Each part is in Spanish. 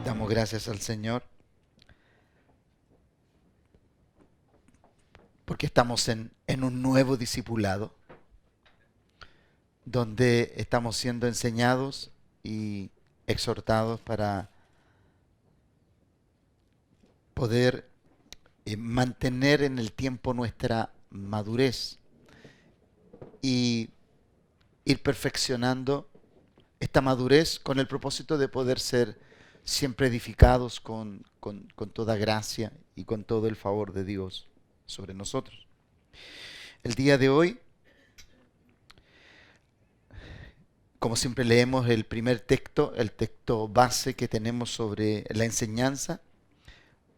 Damos gracias al Señor porque estamos en un nuevo discipulado donde estamos siendo enseñados y exhortados para poder mantener en el tiempo nuestra madurez y ir perfeccionando esta madurez con el propósito de poder ser siempre edificados con toda gracia y con todo el favor de Dios sobre nosotros. El día de hoy, como siempre leemos el primer texto, el texto base que tenemos sobre la enseñanza,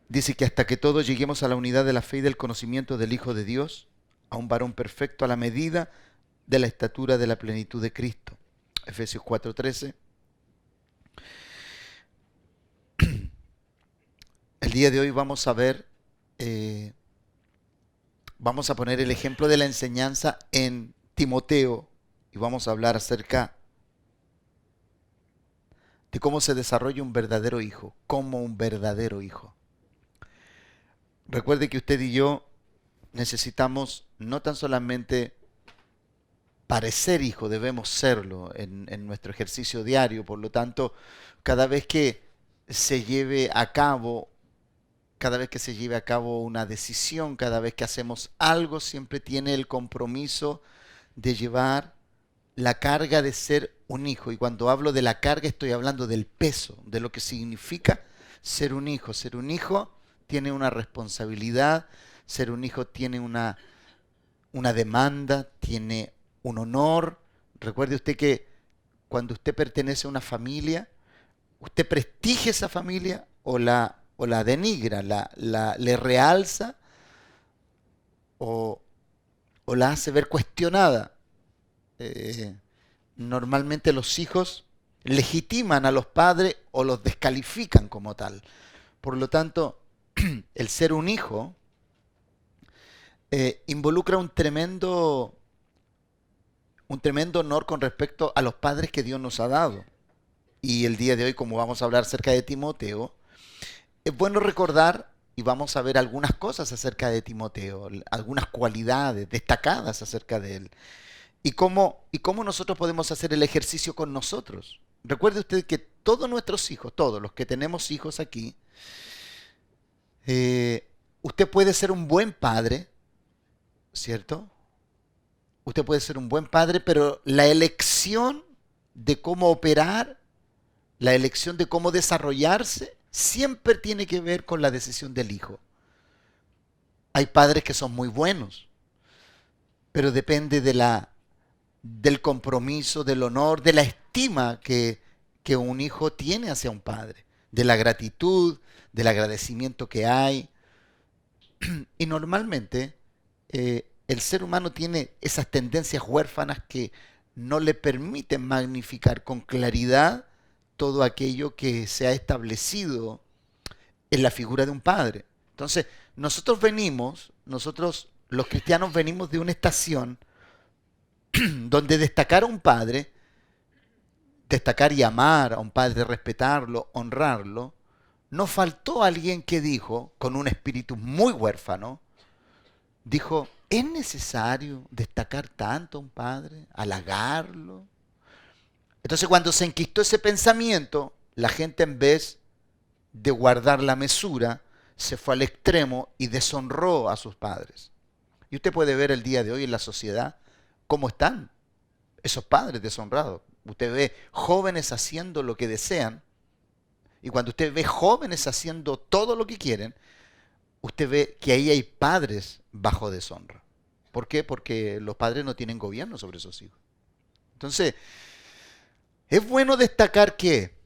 dice que hasta que todos lleguemos a la unidad de la fe y del conocimiento del Hijo de Dios, a un varón perfecto a la medida de la estatura de la plenitud de Cristo. Efesios 4:13. El día de hoy vamos a ver, vamos a poner el ejemplo de la enseñanza en Timoteo y vamos a hablar acerca de cómo se desarrolla un verdadero hijo, como un verdadero hijo. Recuerde que usted y yo necesitamos no tan solamente parecer hijo, debemos serlo en nuestro ejercicio diario. Por lo tanto, cada vez que se lleve a cabo, cada vez que se lleve a cabo una decisión, cada vez que hacemos algo, siempre tiene el compromiso de llevar la carga de ser un hijo. Y cuando hablo de la carga estoy hablando del peso, de lo que significa ser un hijo. Ser un hijo tiene una responsabilidad, ser un hijo tiene una demanda, tiene un honor. Recuerde usted que cuando usted pertenece a una familia, usted prestigia esa familia o la denigra, le realza o, o la hace ver cuestionada. Eh, Normalmente los hijos legitiman a los padres o los descalifican como tal. Por lo tanto, el ser un hijo involucra un tremendo honor con respecto a los padres que Dios nos ha dado. Y el día de hoy, como vamos a hablar acerca de Timoteo, es bueno recordar y vamos a ver algunas cosas acerca de Timoteo, algunas cualidades destacadas acerca de él y cómo nosotros podemos hacer el ejercicio con nosotros. Recuerde usted que todos nuestros hijos, todos los que tenemos hijos aquí, usted puede ser un buen padre, ¿cierto? Usted puede ser un buen padre, pero la elección de cómo operar, la elección de cómo desarrollarse, siempre tiene que ver con la decisión del hijo. Hay padres que son muy buenos, pero depende del compromiso, del honor, de la estima que un hijo tiene hacia un padre, de la gratitud, del agradecimiento que hay. Y normalmente el ser humano tiene esas tendencias huérfanas que no le permiten magnificar con claridad todo aquello que se ha establecido en la figura de un padre. Entonces, nosotros los cristianos venimos de una estación donde destacar a un padre, destacar y amar a un padre, respetarlo, honrarlo, no faltó alguien que dijo, con un espíritu muy huérfano, dijo, ¿es necesario destacar tanto a un padre? ¿Halagarlo? Entonces cuando se enquistó ese pensamiento, la gente en vez de guardar la mesura, se fue al extremo y deshonró a sus padres. Y usted puede ver el día de hoy en la sociedad cómo están esos padres deshonrados. Usted ve jóvenes haciendo lo que desean, y cuando usted ve jóvenes haciendo todo lo que quieren, usted ve que ahí hay padres bajo deshonra. ¿Por qué? Porque los padres no tienen gobierno sobre esos hijos. Entonces, es bueno destacar que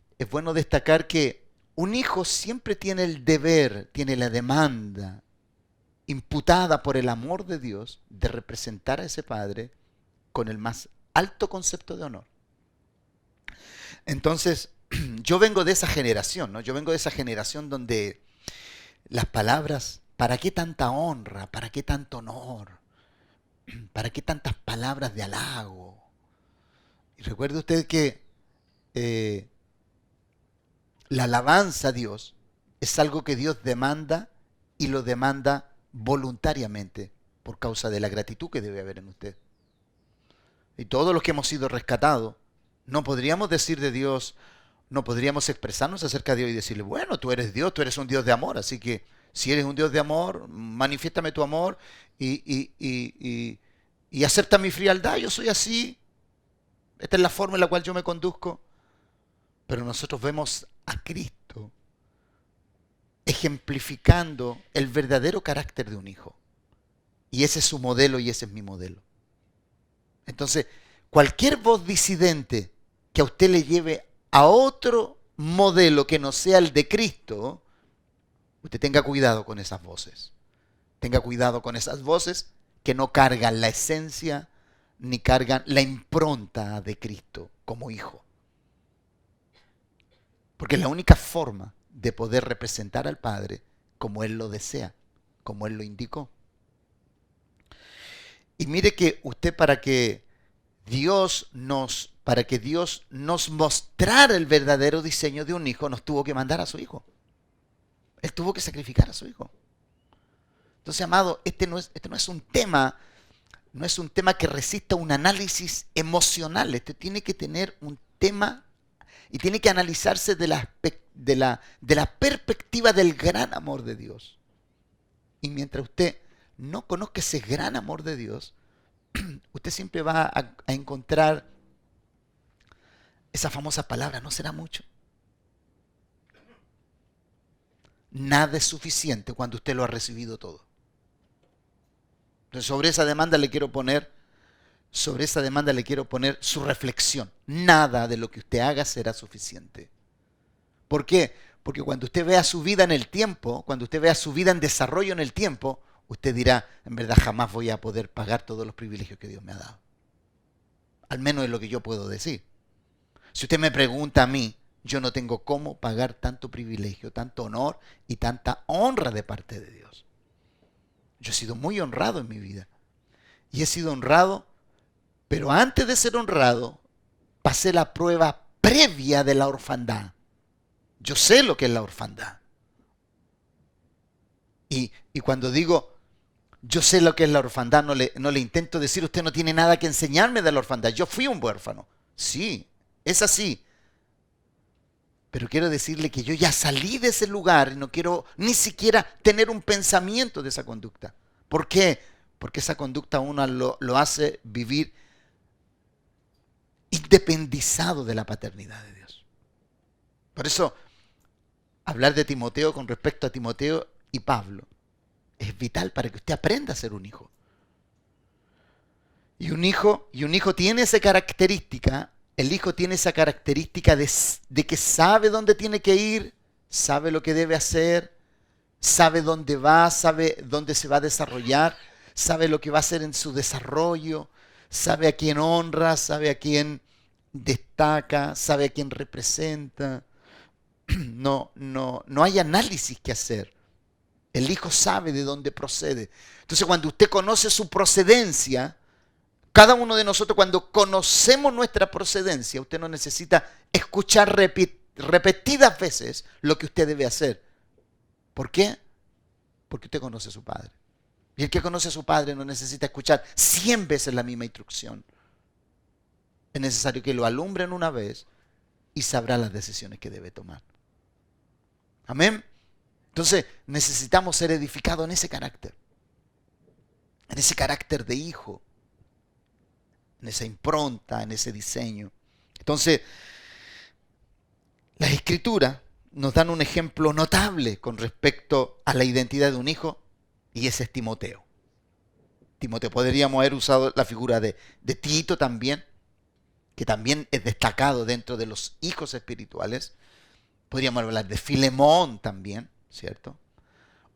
un hijo siempre tiene el deber, tiene la demanda imputada por el amor de Dios de representar a ese padre con el más alto concepto de honor. Entonces, yo vengo de esa generación, ¿no? Yo vengo de esa generación donde las palabras ¿Para qué tanta honra? ¿Para qué tanto honor? ¿Para qué tantas palabras de halago? Y recuerde usted que eh, la alabanza a Dios es algo que Dios demanda y lo demanda voluntariamente por causa de la gratitud que debe haber en usted. Y todos los que hemos sido rescatados, no podríamos decir de Dios, no podríamos expresarnos acerca de Dios y decirle, bueno, tú eres Dios, tú eres un Dios de amor, así que si eres un Dios de amor, manifiéstame tu amor y acepta mi frialdad, yo soy así, esta es la forma en la cual yo me conduzco. Pero nosotros vemos a Cristo ejemplificando el verdadero carácter de un hijo. Y ese es su modelo y ese es mi modelo. Entonces, cualquier voz disidente que a usted le lleve a otro modelo que no sea el de Cristo, usted tenga cuidado con esas voces. Tenga cuidado con esas voces que no cargan la esencia ni cargan la impronta de Cristo como hijo. Porque es la única forma de poder representar al Padre como Él lo desea, como Él lo indicó. Y mire que usted para que Dios nos mostrara el verdadero diseño de un hijo, nos tuvo que mandar a su hijo. Él tuvo que sacrificar a su hijo. Entonces, amado, este no es un tema, no es un tema que resista un análisis emocional. Este tiene que tener un tema y tiene que analizarse de la perspectiva del gran amor de Dios. Y mientras usted no conozca ese gran amor de Dios, usted siempre va a encontrar esa famosa palabra, no será mucho. Nada es suficiente cuando usted lo ha recibido todo. Entonces, sobre esa demanda le quiero poner su reflexión. Nada de lo que usted haga será suficiente. ¿Por qué? Porque cuando usted vea su vida en el tiempo, cuando usted vea su vida en desarrollo en el tiempo, usted dirá, en verdad jamás voy a poder pagar todos los privilegios que Dios me ha dado. Al menos es lo que yo puedo decir. Si usted me pregunta a mí, yo no tengo cómo pagar tanto privilegio, tanto honor y tanta honra de parte de Dios. Yo he sido muy honrado en mi vida. Y he sido honrado, pero antes de ser honrado, pasé la prueba previa de la orfandad. Yo sé lo que es la orfandad. Y cuando digo, yo sé lo que es la orfandad, no le intento decir, usted no tiene nada que enseñarme de la orfandad. Yo fui un huérfano. Sí, es así. Pero quiero decirle que yo ya salí de ese lugar y no quiero ni siquiera tener un pensamiento de esa conducta. ¿Por qué? Porque esa conducta a uno lo hace vivir independizado de la paternidad de Dios. Por eso, hablar de Timoteo con respecto a Timoteo y Pablo es vital para que usted aprenda a ser un hijo. Y un hijo tiene esa característica. El hijo tiene esa característica de que sabe dónde tiene que ir, sabe lo que debe hacer, sabe dónde va, sabe dónde se va a desarrollar, sabe lo que va a hacer en su desarrollo, sabe a quién honra, sabe a quién destaca, sabe a quién representa. No hay análisis que hacer. El hijo sabe de dónde procede. Entonces, cuando usted conoce su procedencia, cada uno de nosotros, cuando conocemos nuestra procedencia, usted no necesita escuchar repetidas veces lo que usted debe hacer. ¿Por qué? Porque usted conoce a su padre. Y el que conoce a su padre no necesita escuchar 100 veces la misma instrucción. Es necesario que lo alumbren una vez y sabrá las decisiones que debe tomar. Amén. Entonces necesitamos ser edificados en ese carácter de hijo, en esa impronta, en ese diseño. Entonces, las Escrituras nos dan un ejemplo notable con respecto a la identidad de un hijo, y ese es Timoteo. Timoteo, podríamos haber usado la figura de Tito también, que también es destacado dentro de los hijos espirituales. Podríamos hablar de Filemón también, ¿cierto?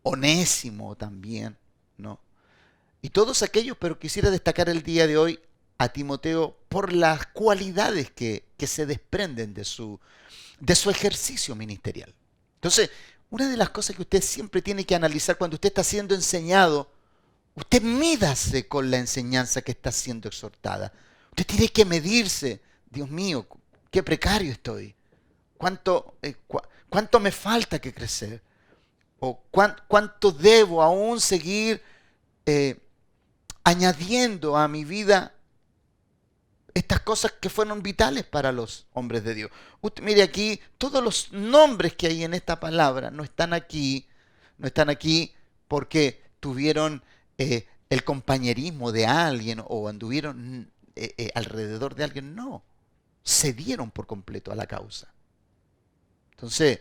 Onésimo también, ¿no? Y todos aquellos, pero quisiera destacar el día de hoy a Timoteo por las cualidades que se desprenden de su ejercicio ministerial. Entonces, una de las cosas que usted siempre tiene que analizar cuando usted está siendo enseñado, usted mídase con la enseñanza que está siendo exhortada. Usted tiene que medirse. Dios mío, qué precario estoy. ¿Cuánto me falta que crecer? ¿O cuánto debo aún seguir añadiendo a mi vida estas cosas que fueron vitales para los hombres de Dios? Usted mire aquí, todos los nombres que hay en esta palabra no están aquí porque tuvieron el compañerismo de alguien o anduvieron alrededor de alguien. No, se dieron por completo a la causa. Entonces,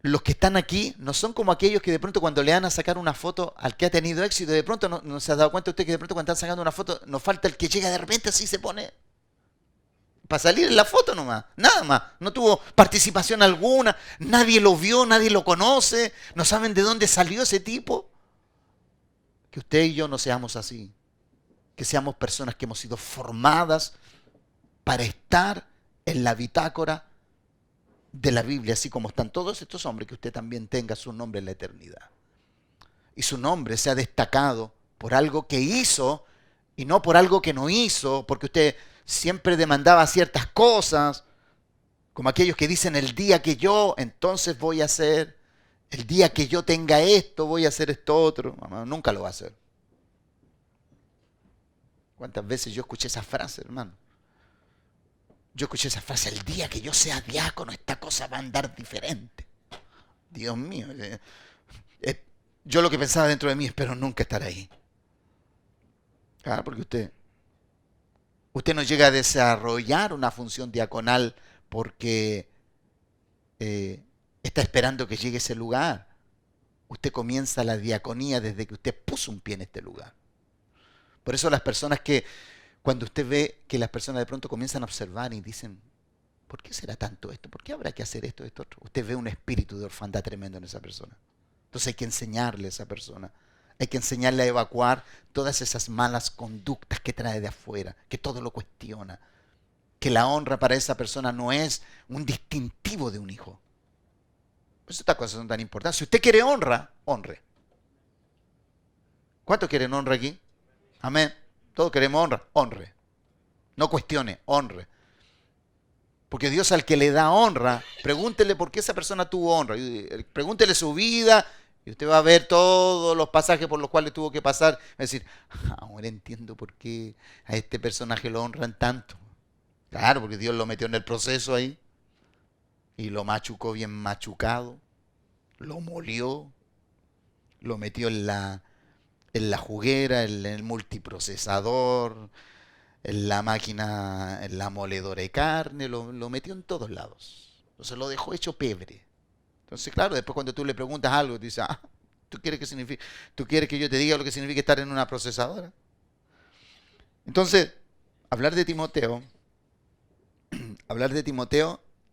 los que están aquí no son como aquellos que de pronto cuando le van a sacar una foto al que ha tenido éxito, de pronto no se ha dado cuenta usted que de pronto cuando están sacando una foto nos falta el que llega de repente así se pone para salir en la foto nomás, nada más. No tuvo participación alguna, nadie lo vio, nadie lo conoce, no saben de dónde salió ese tipo. Que usted y yo no seamos así, que seamos personas que hemos sido formadas para estar en la bitácora de la Biblia, así como están todos estos hombres, que usted también tenga su nombre en la eternidad. Y su nombre sea destacado por algo que hizo y no por algo que no hizo, porque usted siempre demandaba ciertas cosas, como aquellos que dicen el día que yo, entonces voy a hacer, el día que yo tenga esto, voy a hacer esto otro. Mamá, nunca lo va a hacer. ¿Cuántas veces yo escuché esa frase, hermano? Yo escuché esa frase, el día que yo sea diácono, esta cosa va a andar diferente. Dios mío. Yo lo que pensaba dentro de mí, espero nunca estar ahí. Claro, porque usted no llega a desarrollar una función diaconal porque está esperando que llegue ese lugar. Usted comienza la diaconía desde que usted puso un pie en este lugar. Por eso las personas que, cuando usted ve que las personas de pronto comienzan a observar y dicen, ¿por qué será tanto esto? ¿Por qué habrá que hacer esto, esto, otro? Usted ve un espíritu de orfandad tremendo en esa persona. Entonces hay que enseñarle a esa persona. Hay que enseñarle a evacuar todas esas malas conductas que trae de afuera, que todo lo cuestiona. Que la honra para esa persona no es un distintivo de un hijo. Pues estas cosas son tan importantes. Si usted quiere honra, honre. ¿Cuántos quieren honra aquí? Amén. Todos queremos honra, honre. No cuestione, honre. Porque Dios al que le da honra, pregúntele por qué esa persona tuvo honra. Pregúntele su vida y usted va a ver todos los pasajes por los cuales tuvo que pasar. Va a decir, ahora entiendo por qué a este personaje lo honran tanto. Claro, porque Dios lo metió en el proceso ahí y lo machucó bien machucado, lo molió, lo metió en la juguera, en el multiprocesador, en la máquina, en la moledora de carne, lo metió en todos lados. Entonces lo dejó hecho pebre. Entonces, claro, después cuando tú le preguntas algo, te dice, ¿tú quieres que yo te diga lo que significa estar en una procesadora? Entonces, hablar de Timoteo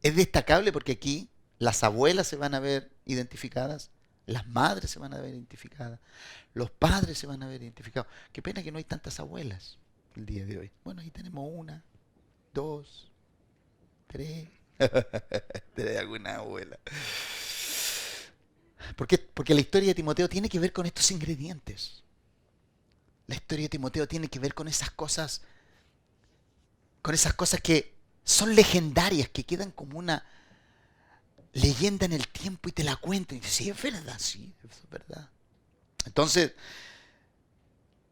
es destacable porque aquí las abuelas se van a ver identificadas, las madres se van a ver identificadas, los padres se van a ver identificados. Qué pena que no hay tantas abuelas el día de hoy. Bueno, ahí tenemos una, dos, tres. ¿Tenés alguna abuela? ¿Por qué? Porque la historia de Timoteo tiene que ver con estos ingredientes. La historia de Timoteo tiene que ver con esas cosas que son legendarias, que quedan como una leyenda en el tiempo y te la cuentan. Y dices, sí, es verdad, sí, es verdad. Entonces,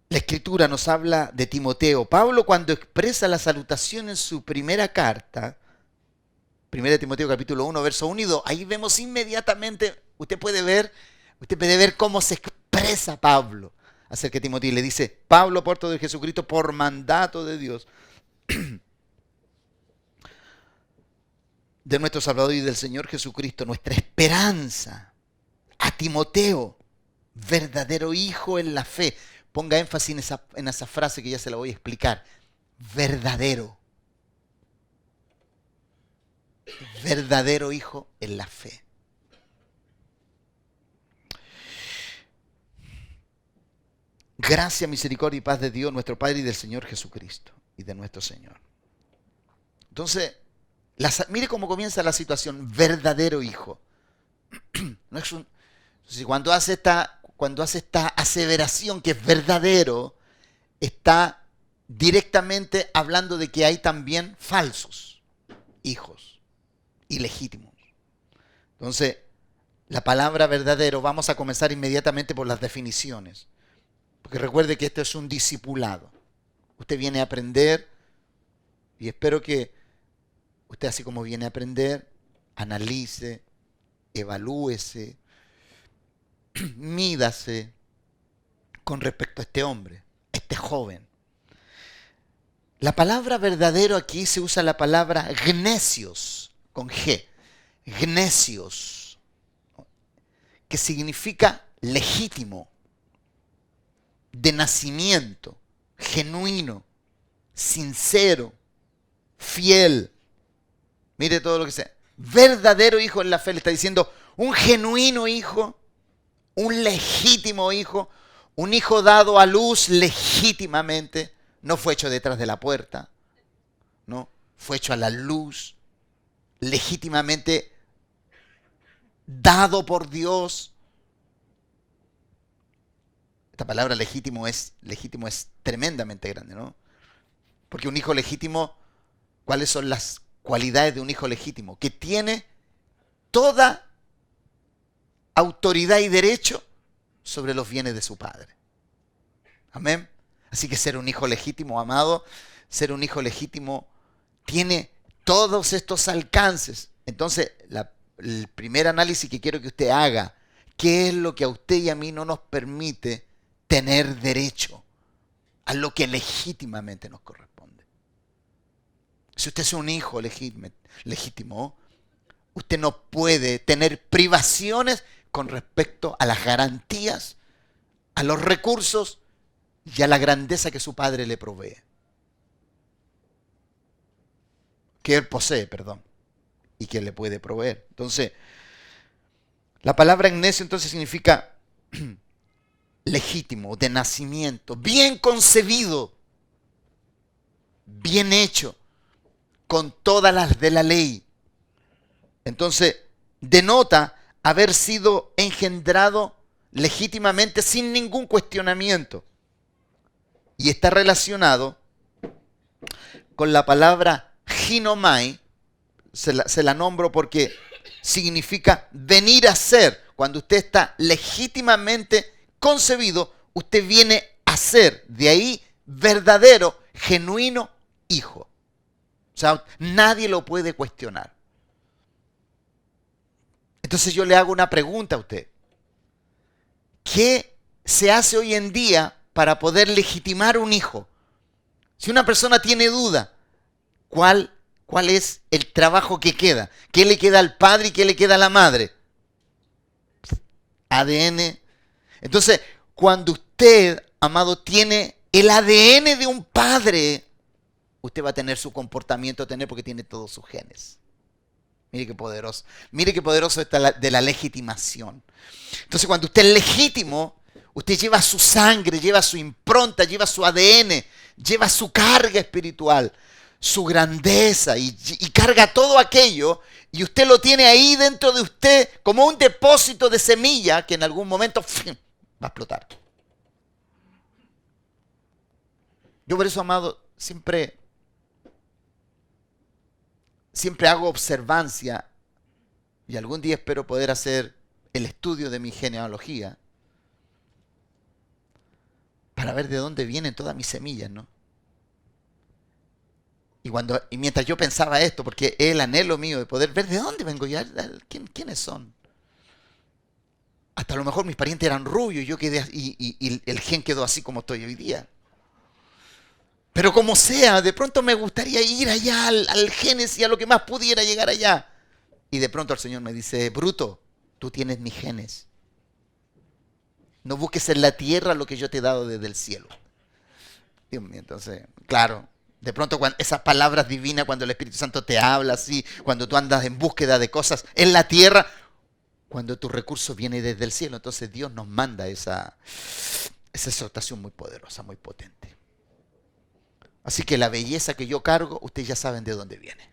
la Escritura nos habla de Timoteo. Pablo, cuando expresa la salutación en su primera carta, 1 Timoteo capítulo 1, verso 1 y 2, ahí vemos inmediatamente, usted puede ver cómo se expresa Pablo acerca de Timoteo. Y le dice, Pablo, apóstol de Jesucristo, por mandato de Dios, de nuestro Salvador y del Señor Jesucristo, nuestra esperanza, a Timoteo, verdadero hijo en la fe. Ponga énfasis en esa frase que ya se la voy a explicar. Verdadero hijo en la fe. Gracia, misericordia y paz de Dios, nuestro Padre, y del Señor Jesucristo, y de nuestro Señor. Entonces, mire cómo comienza la situación. Verdadero hijo. No es un, si cuando hace esta aseveración que es verdadero, está directamente hablando de que hay también falsos hijos ilegítimos. Entonces, la palabra verdadero, vamos a comenzar inmediatamente por las definiciones. Porque recuerde que esto es un discipulado. Usted viene a aprender y espero que usted, así como viene a aprender, analice, evalúese, mídase con respecto a este hombre, a este joven. La palabra verdadero aquí se usa la palabra gnesios, con G, gnesios, que significa legítimo, de nacimiento, genuino, sincero, fiel. Mire todo lo que sea. Verdadero hijo en la fe, le está diciendo un genuino hijo, un legítimo hijo, un hijo dado a luz legítimamente. No fue hecho detrás de la puerta, no, fue hecho a la luz, legítimamente dado por Dios. Esta palabra legítimo es tremendamente grande, ¿no? Porque un hijo legítimo, ¿cuáles son las cualidades de un hijo legítimo? Que tiene toda autoridad y derecho sobre los bienes de su padre. Amén. Así que ser un hijo legítimo, amado, ser un hijo legítimo tiene todos estos alcances. Entonces, el primer análisis que quiero que usted haga, ¿qué es lo que a usted y a mí no nos permite tener derecho a lo que legítimamente nos corresponde? Si usted es un hijo legítimo, usted no puede tener privaciones con respecto a las garantías, a los recursos y a la grandeza que su padre le provee. Que él posee, perdón, y que él le puede proveer. Entonces, la palabra ignesio entonces significa legítimo, de nacimiento, bien concebido, bien hecho, con todas las de la ley. Entonces, denota haber sido engendrado legítimamente sin ningún cuestionamiento. Y está relacionado con la palabra ginomai, se la nombro porque significa venir a ser. Cuando usted está legítimamente concebido, usted viene a ser. De ahí, verdadero, genuino hijo. O sea, nadie lo puede cuestionar. Entonces yo le hago una pregunta a usted. ¿Qué se hace hoy en día para poder legitimar un hijo? Si una persona tiene duda, ¿cuál es el trabajo que queda? ¿Qué le queda al padre y qué le queda a la madre? ADN. Entonces, cuando usted, amado, tiene el ADN de un padre, usted va a tener su comportamiento, porque tiene todos sus genes. Mire qué poderoso. Mire qué poderoso está de la legitimación. Entonces, cuando usted es legítimo, usted lleva su sangre, lleva su impronta, lleva su ADN, lleva su carga espiritual, su grandeza y carga todo aquello y usted lo tiene ahí dentro de usted como un depósito de semilla que en algún momento va a explotar. Yo por eso, amado, siempre hago observancia y algún día espero poder hacer el estudio de mi genealogía para ver de dónde vienen todas mis semillas, ¿no? Y mientras yo pensaba esto, porque es el anhelo mío de poder ver de dónde vengo ya, quiénes son. Hasta a lo mejor mis parientes eran rubios y yo quedé y el gen quedó así como estoy hoy día. Pero como sea, de pronto me gustaría ir allá al Génesis y a lo que más pudiera llegar allá. Y de pronto el Señor me dice, bruto, tú tienes mis genes. No busques en la tierra lo que yo te he dado desde el cielo. Dios mío, entonces, claro, de pronto cuando esas palabras divinas, cuando el Espíritu Santo te habla así, cuando tú andas en búsqueda de cosas en la tierra, cuando tu recurso viene desde el cielo, entonces Dios nos manda esa exhortación muy poderosa, muy potente. Así que la belleza que yo cargo, ustedes ya saben de dónde viene.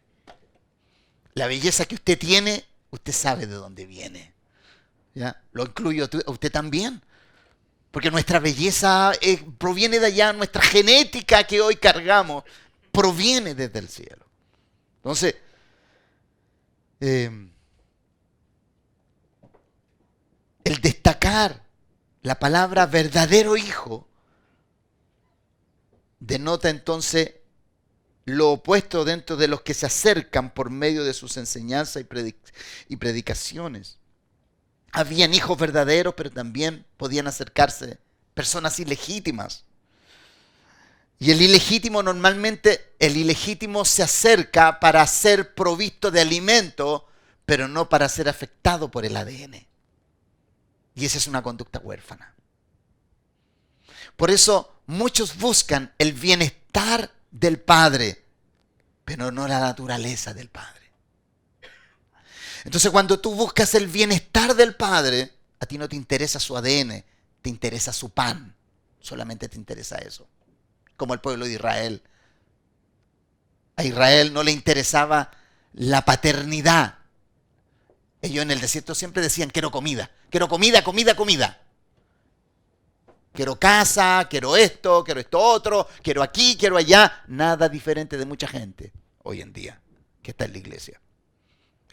La belleza que usted tiene, usted sabe de dónde viene. ¿Ya? Lo incluyo a usted también. Porque nuestra belleza proviene de allá, nuestra genética que hoy cargamos proviene desde el cielo. Entonces, eh, el destacar la palabra verdadero hijo denota entonces lo opuesto dentro de los que se acercan por medio de sus enseñanzas y predicaciones. Habían hijos verdaderos, pero también podían acercarse personas ilegítimas. Y el ilegítimo normalmente, el ilegítimo se acerca para ser provisto de alimento, pero no para ser afectado por el ADN. Y esa es una conducta huérfana. Por eso muchos buscan el bienestar del Padre, pero no la naturaleza del Padre. Entonces cuando tú buscas el bienestar del Padre, a ti no te interesa su ADN, te interesa su pan. Solamente te interesa eso. Como el pueblo de Israel. A Israel no le interesaba la paternidad. Ellos en el desierto siempre decían, quiero comida, comida, comida. Quiero casa, quiero esto otro, quiero aquí, quiero allá. Nada diferente de mucha gente hoy en día que está en la iglesia.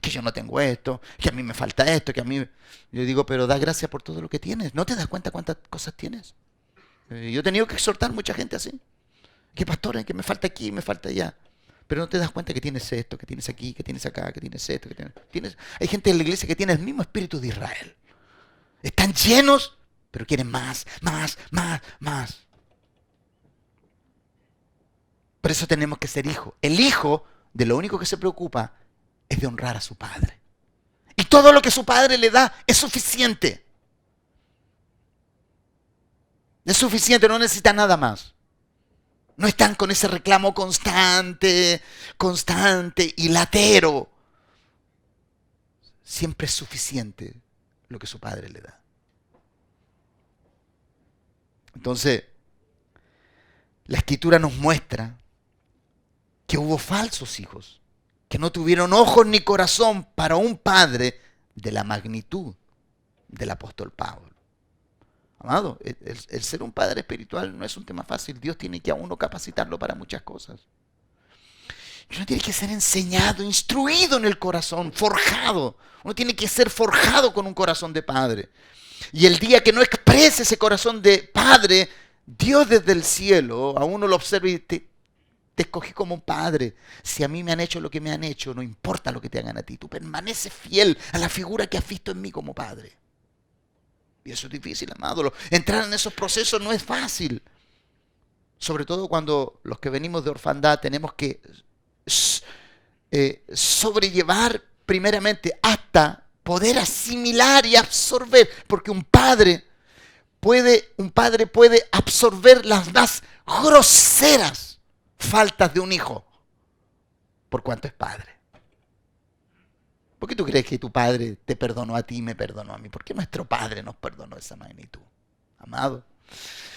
Que yo no tengo esto, que a mí me falta esto, que a mí... Yo digo, pero da gracias por todo lo que tienes. ¿No te das cuenta cuántas cosas tienes? Yo he tenido que exhortar a mucha gente así. Que pastor, que me falta aquí, me falta allá. Pero no te das cuenta que tienes esto, que tienes aquí, que tienes acá, que tienes esto, tienes... Hay gente en la iglesia que tiene el mismo espíritu de Israel. Están llenos, pero quieren más. Por eso tenemos que ser hijos. El hijo, de lo único que se preocupa, es de honrar a su padre. Y todo lo que su padre le da es suficiente. Es suficiente, no necesita nada más. No están con ese reclamo constante y latero. Siempre es suficiente lo que su padre le da. Entonces, la escritura nos muestra que hubo falsos hijos, que no tuvieron ojos ni corazón para un padre de la magnitud del apóstol Pablo. Amado, el ser un padre espiritual no es un tema fácil. Dios tiene que a uno capacitarlo para muchas cosas. Y uno tiene que ser enseñado, instruido en el corazón, forjado. Uno tiene que ser forjado con un corazón de padre. Y el día que no exprese ese corazón de padre, Dios desde el cielo a uno lo observa y te escogí como un padre. Si a mí me han hecho lo que me han hecho, no importa lo que te hagan a ti. Tú permaneces fiel a la figura que has visto en mí como padre. Y eso es difícil, amado. Entrar en esos procesos no es fácil. Sobre todo cuando los que venimos de orfandad tenemos que sobrellevar primeramente hasta poder asimilar y absorber. Porque un padre puede absorber las más groseras faltas de un hijo por cuanto es padre. ¿Por qué tú crees que tu padre te perdonó a ti y me perdonó a mí? ¿Por qué nuestro padre nos perdonó de esa magnitud? Amado.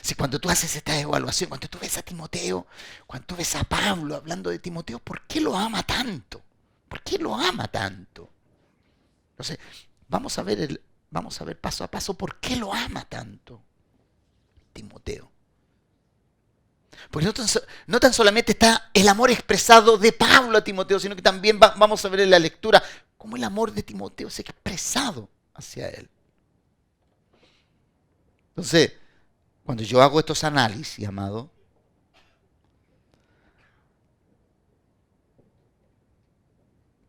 Si cuando tú haces esta evaluación, cuando tú ves a Timoteo, cuando tú ves a Pablo hablando de Timoteo, ¿por qué lo ama tanto? ¿Por qué lo ama tanto? Entonces, vamos a ver paso a paso por qué lo ama tanto Timoteo. Porque no tan solamente está el amor expresado de Pablo a Timoteo, sino que también vamos a ver en la lectura cómo el amor de Timoteo se ha expresado hacia él. Entonces, cuando yo hago estos análisis, amado,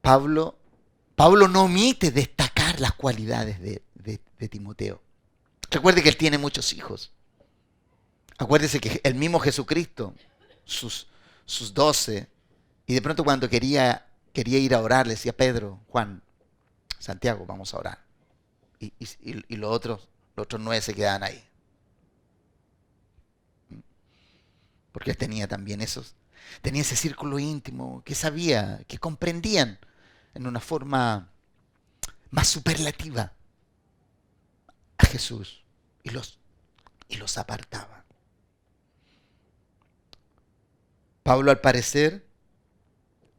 Pablo no omite destacar las cualidades de Timoteo. Recuerde que él tiene muchos hijos. Acuérdese que el mismo Jesucristo, sus 12, y de pronto cuando quería ir a orar, le decía Pedro, Juan, Santiago, vamos a orar. Y los otros 9 se quedaban ahí. Porque él tenía también tenía ese círculo íntimo que sabía, que comprendían en una forma más superlativa a Jesús y los apartaba. Pablo, al parecer,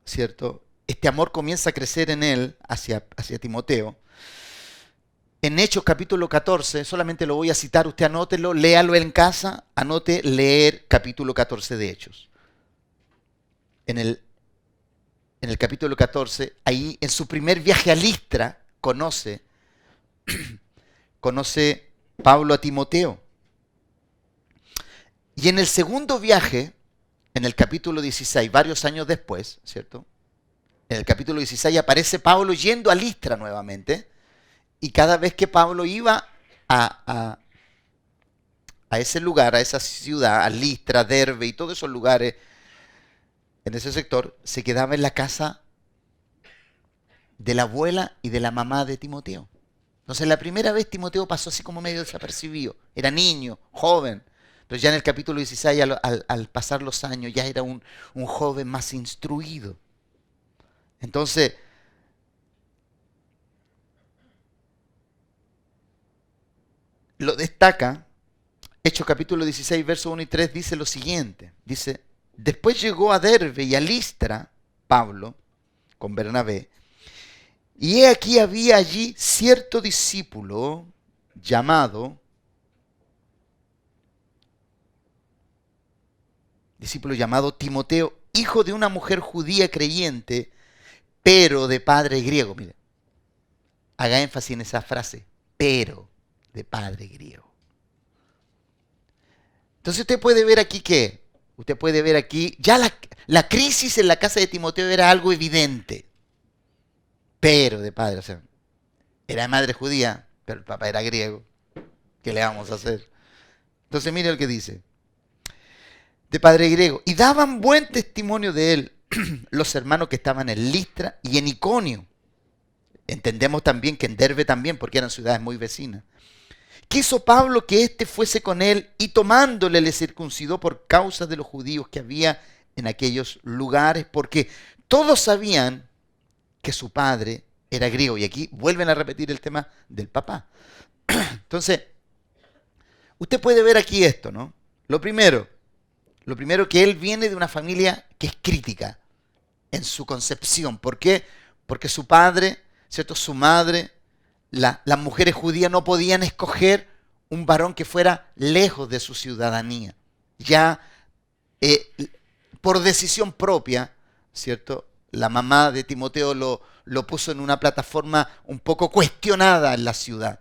¿cierto? Este amor comienza a crecer en él hacia Timoteo. en Hechos capítulo 14, solamente lo voy a citar, usted anótelo, léalo en casa, anote leer capítulo 14 de Hechos. En el capítulo 14, ahí en su primer viaje a Listra, conoce Pablo a Timoteo. Y en el segundo viaje, en el capítulo 16, varios años después, ¿cierto? En el capítulo 16 aparece Pablo yendo a Listra nuevamente, y cada vez que Pablo iba a ese lugar, a esa ciudad, a Listra, Derbe y todos esos lugares, en ese sector, se quedaba en la casa de la abuela y de la mamá de Timoteo. Entonces la primera vez Timoteo pasó así como medio desapercibido. Era niño, joven. Pero ya en el capítulo 16, al pasar los años, ya era un joven más instruido. Entonces, lo destaca, Hechos capítulo 16, versos 1 y 3, dice lo siguiente. Dice, después llegó a Derbe y a Listra, Pablo, con Bernabé, y he aquí había allí cierto discípulo llamado Timoteo, hijo de una mujer judía creyente, pero de padre griego. Mire, haga énfasis en esa frase, pero de padre griego. Entonces usted puede ver aquí que, ya la crisis en la casa de Timoteo era algo evidente, pero de padre, o sea, era de madre judía, pero el papá era griego. ¿Qué le vamos a hacer? Entonces mire lo que dice. De padre griego. Y daban buen testimonio de él los hermanos que estaban en Listra y en Iconio. Entendemos también que en Derbe también, porque eran ciudades muy vecinas. Quiso Pablo que éste fuese con él y tomándole le circuncidó por causa de los judíos que había en aquellos lugares, porque todos sabían que su padre era griego. Y aquí vuelven a repetir el tema del papá. Entonces, usted puede ver aquí esto, ¿no? Lo primero que él viene de una familia que es crítica en su concepción. ¿Por qué? Porque su padre, ¿cierto? Su madre, las mujeres judías no podían escoger un varón que fuera lejos de su ciudadanía. Ya por decisión propia, ¿cierto? La mamá de Timoteo lo puso en una plataforma un poco cuestionada en la ciudad.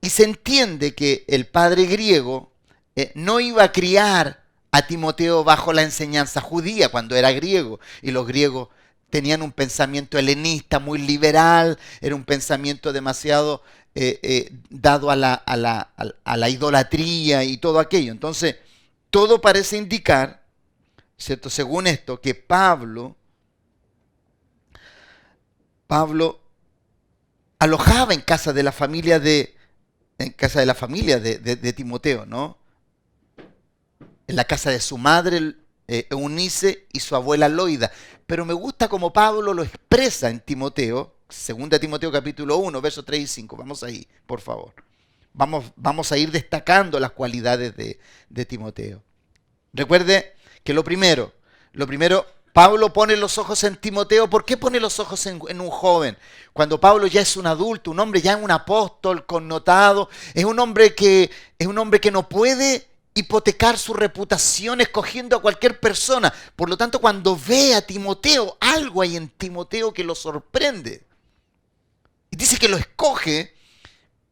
Y se entiende que el padre griego no iba a criar a Timoteo bajo la enseñanza judía cuando era griego. Y los griegos tenían un pensamiento helenista muy liberal, era un pensamiento demasiado dado a la idolatría y todo aquello. Entonces, todo parece indicar, ¿cierto? Según esto, que Pablo alojaba en casa de la familia de Timoteo, ¿no? En la casa de su madre Eunice y su abuela Loida. Pero me gusta como Pablo lo expresa en Timoteo, 2 Timoteo capítulo 1, versos 3 y 5. Vamos ahí, por favor. Vamos a ir destacando las cualidades de Timoteo. Recuerde que lo primero, Pablo pone los ojos en Timoteo. ¿Por qué pone los ojos en un joven? Cuando Pablo ya es un adulto, un hombre ya un apóstol connotado, es un hombre que no puede hipotecar su reputación escogiendo a cualquier persona. Por lo tanto, cuando ve a Timoteo, algo hay en Timoteo que lo sorprende. Y dice que lo escoge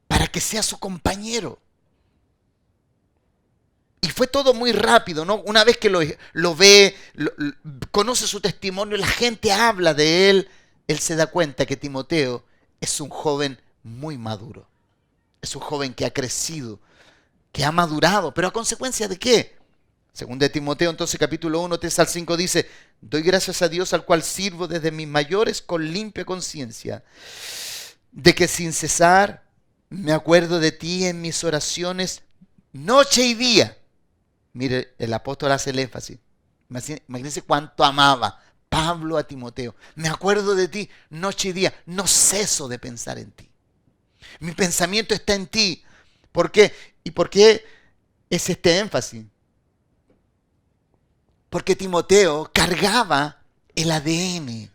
para que sea su compañero. Y fue todo muy rápido, ¿no? Una vez que lo ve, conoce su testimonio, la gente habla de él, él se da cuenta que Timoteo es un joven muy maduro. Es un joven que ha crecido, que ha madurado. ¿Pero a consecuencia de qué? Según de Timoteo, entonces, capítulo 1, 3 al 5 dice, doy gracias a Dios al cual sirvo desde mis mayores con limpia conciencia, de que sin cesar me acuerdo de ti en mis oraciones noche y día. Mire, el apóstol hace el énfasis. Imagínense cuánto amaba Pablo a Timoteo. Me acuerdo de ti noche y día. No ceso de pensar en ti. Mi pensamiento está en ti. ¿Por qué? ¿Y por qué es este énfasis? Porque Timoteo cargaba el ADN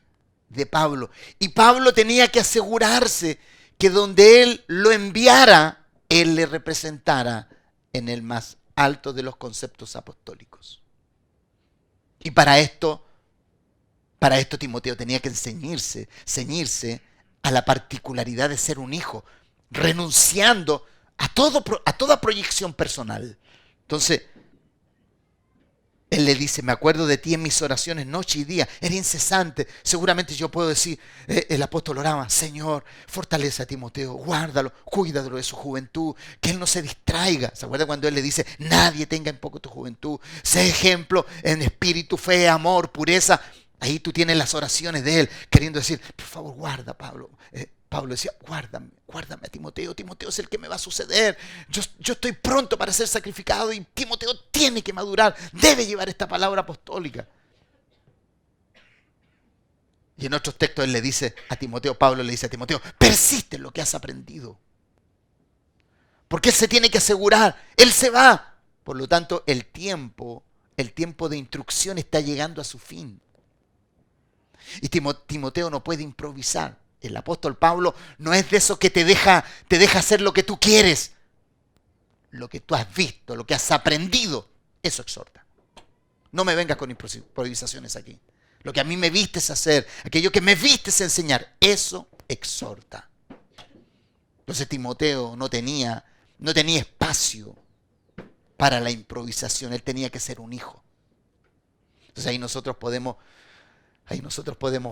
de Pablo. Y Pablo tenía que asegurarse que donde Él lo enviara, Él le representara en el más alto de los conceptos apostólicos. Y para esto Timoteo tenía que ceñirse a la particularidad de ser un hijo, renunciando a toda proyección personal. Entonces, él le dice, me acuerdo de ti en mis oraciones noche y día, era incesante. Seguramente yo puedo decir, el apóstol oraba, Señor, fortalece a Timoteo, guárdalo, cuídalo de su juventud, que él no se distraiga. ¿Se acuerda cuando él le dice, nadie tenga en poco tu juventud? Sé ejemplo en espíritu, fe, amor, pureza. Ahí tú tienes las oraciones de él, queriendo decir, por favor, guarda, Pablo. Pablo decía, guárdame a Timoteo, Timoteo es el que me va a suceder. Yo estoy pronto para ser sacrificado y Timoteo tiene que madurar, debe llevar esta palabra apostólica. Y en otros textos él le dice a Timoteo, Pablo le dice a Timoteo, persiste en lo que has aprendido. Porque él se tiene que asegurar, él se va. Por lo tanto, el tiempo de instrucción está llegando a su fin. Y Timoteo no puede improvisar. El apóstol Pablo no es de eso que te deja hacer lo que tú quieres. Lo que tú has visto, lo que has aprendido, eso exhorta. No me vengas con improvisaciones aquí. Lo que a mí me vistes hacer, aquello que me vistes enseñar, eso exhorta. Entonces Timoteo no tenía espacio para la improvisación. Él tenía que ser un hijo. Entonces ahí nosotros podemos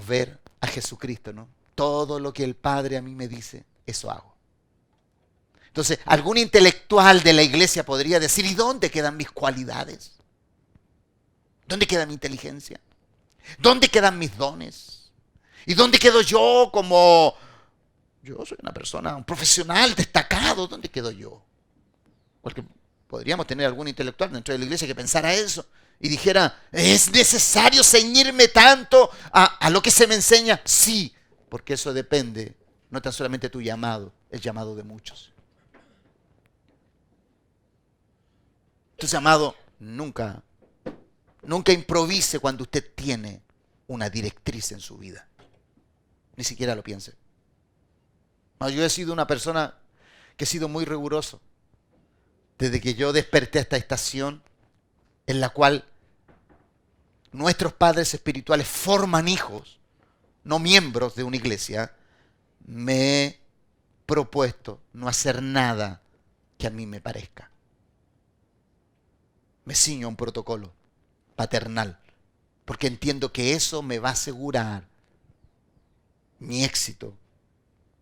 ver a Jesucristo, ¿no? Todo lo que el Padre a mí me dice, eso hago. Entonces, algún intelectual de la iglesia podría decir, ¿y dónde quedan mis cualidades? ¿Dónde queda mi inteligencia? ¿Dónde quedan mis dones? ¿Y dónde quedo yo como... Yo soy una persona, un profesional destacado, ¿dónde quedo yo? Porque podríamos tener algún intelectual dentro de la iglesia que pensara eso y dijera, ¿es necesario ceñirme tanto a lo que se me enseña? Sí, porque eso depende, no tan solamente tu llamado, el llamado de muchos. Entonces, amado, nunca improvise cuando usted tiene una directriz en su vida. Ni siquiera lo piense. Yo he sido una persona que he sido muy riguroso. Desde que yo desperté a esta estación en la cual nuestros padres espirituales forman hijos, no miembros de una iglesia, me he propuesto no hacer nada que a mí me parezca. Me ciño a un protocolo paternal, porque entiendo que eso me va a asegurar mi éxito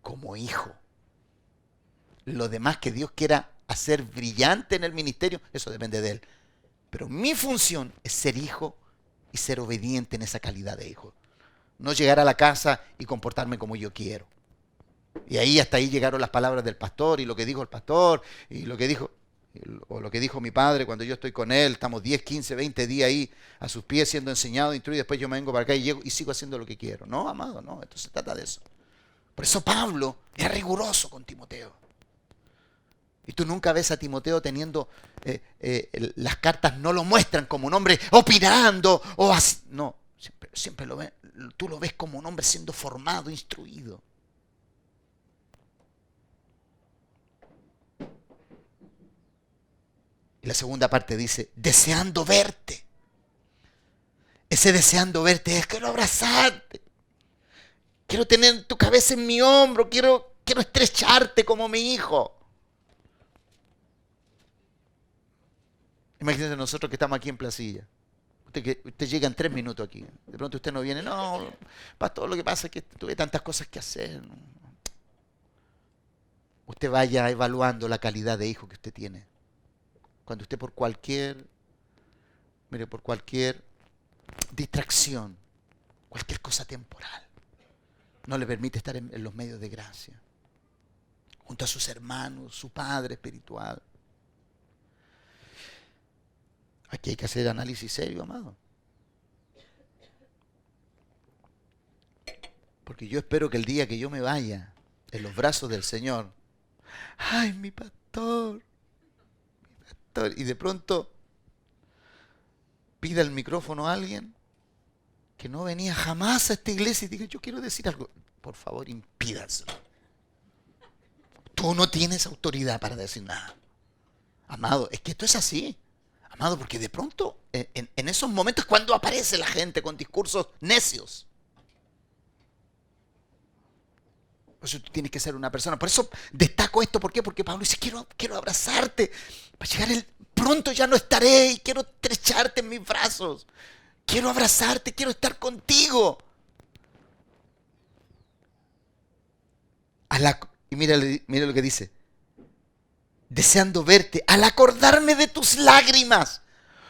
como hijo. Lo demás que Dios quiera hacer brillante en el ministerio, eso depende de Él. Pero mi función es ser hijo y ser obediente en esa calidad de hijo. No llegar a la casa y comportarme como yo quiero. Y ahí hasta ahí llegaron las palabras del pastor y lo que dijo el pastor y lo que dijo mi padre cuando yo estoy con él. Estamos 10, 15, 20 días ahí a sus pies siendo enseñado, instruido, y después yo me vengo para acá y llego y sigo haciendo lo que quiero. No, amado, no, esto se trata de eso. Por eso Pablo es riguroso con Timoteo. Y tú nunca ves a Timoteo teniendo, las cartas no lo muestran como un hombre opinando o así. No, siempre tú lo ves como un hombre siendo formado, instruido. Y la segunda parte dice, deseando verte. Ese deseando verte es quiero abrazarte. Quiero tener tu cabeza en mi hombro, quiero estrecharte como mi hijo. Imagínense nosotros que estamos aquí en Placilla. Usted llega en 3 minutos aquí. De pronto usted no viene. No, pastor, lo que pasa es que tuve tantas cosas que hacer. Usted vaya evaluando la calidad de hijo que usted tiene. Cuando usted por cualquier distracción, cualquier cosa temporal, no le permite estar en los medios de gracia, junto a sus hermanos, su padre espiritual. Aquí hay que hacer análisis serio, amado. Porque yo espero que el día que yo me vaya en los brazos del Señor, ¡ay, mi pastor! Y de pronto pida el micrófono a alguien que no venía jamás a esta iglesia y diga, yo quiero decir algo. Por favor, impídanselo. Tú no tienes autoridad para decir nada. Amado, es que esto es así. Amado, porque de pronto, en esos momentos es cuando aparece la gente con discursos necios. Por eso tú tienes que ser una persona. Por eso destaco esto. ¿Por qué? Porque Pablo dice, quiero abrazarte. Para llegar pronto ya no estaré y quiero estrecharte en mis brazos. Quiero abrazarte, quiero estar contigo. Y mira lo que dice. Deseando verte, al acordarme de tus lágrimas.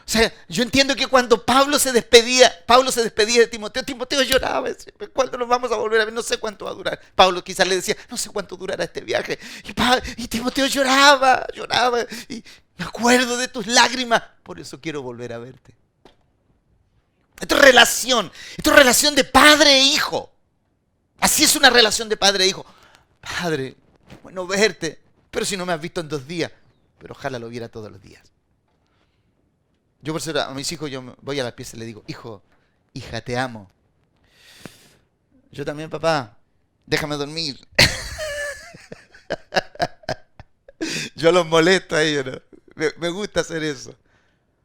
O sea, yo entiendo que cuando Pablo se despedía de Timoteo, Timoteo lloraba, decía, ¿cuándo nos vamos a volver a ver? No sé cuánto va a durar. Pablo quizás le decía, no sé cuánto durará este viaje. Y Timoteo lloraba, y me acuerdo de tus lágrimas, por eso quiero volver a verte. Esto es relación de padre e hijo. Así es una relación de padre e hijo. Padre, bueno verte, pero si no me has visto en 2 días, pero ojalá lo viera todos los días. Yo por eso a mis hijos, yo voy a la pieza y le digo, hijo, hija, te amo. Yo también, papá, déjame dormir. Yo los molesto a ellos, ¿no? Me gusta hacer eso.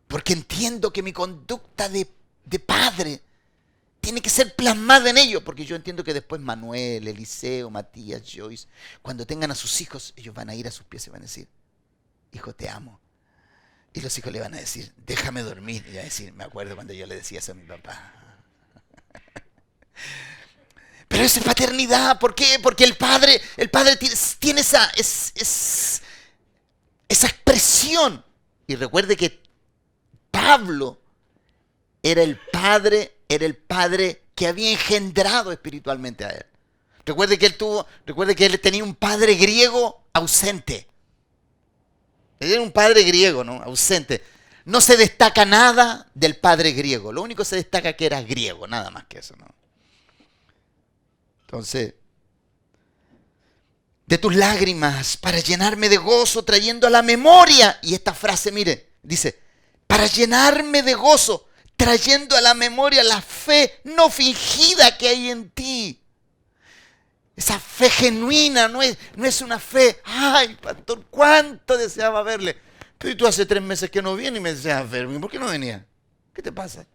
Porque entiendo que mi conducta de padre tiene que ser plasmada en ellos. Porque yo entiendo que después Manuel, Eliseo, Matías, Joyce, cuando tengan a sus hijos, ellos van a ir a sus pies y van a decir, hijo, te amo. Y los hijos le van a decir, déjame dormir. Y va a decir, me acuerdo cuando yo le decía eso a mi papá. Pero eso es paternidad. ¿Por qué? Porque el padre tiene esa expresión. Y recuerde que Pablo era el padre que había engendrado espiritualmente a él. Recuerde que él tenía un padre griego ausente. Era un padre griego, ¿no? Ausente. No se destaca nada del padre griego. Lo único que se destaca es que era griego, nada más que eso, ¿no? Entonces, de tus lágrimas para llenarme de gozo, trayendo a la memoria. Y esta frase, mire, dice, para llenarme de gozo, trayendo a la memoria la fe no fingida que hay en ti. Esa fe genuina, no es una fe, ay, pastor, cuánto deseaba verle. Pero tú hace 3 meses que no vienes y me deseas verme, ¿por qué no venía? ¿Qué te pasa?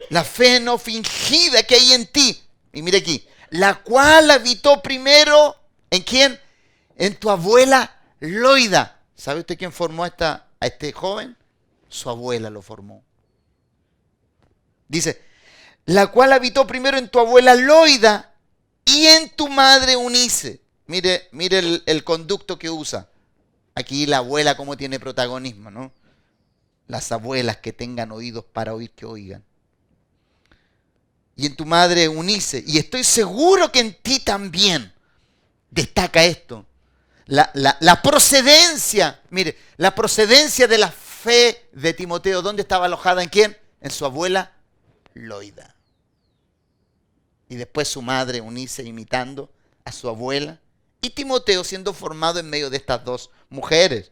La fe no fingida que hay en ti. Y mire aquí, la cual habitó primero, ¿en quién? En tu abuela Loida. ¿Sabe usted quién formó a este joven? Su abuela lo formó. Dice, la cual habitó primero en tu abuela Loida y en tu madre Unice. Mire el conducto que usa. Aquí la abuela como tiene protagonismo, ¿no? Las abuelas que tengan oídos para oír, que oigan. Y en tu madre Unice. Y estoy seguro que en ti también. Destaca esto. La procedencia, mire, la procedencia de la fe de Timoteo, ¿dónde estaba alojada? ¿En quién? En su abuela Loida. Y después su madre Unice imitando a su abuela. Y Timoteo siendo formado en medio de estas 2 mujeres.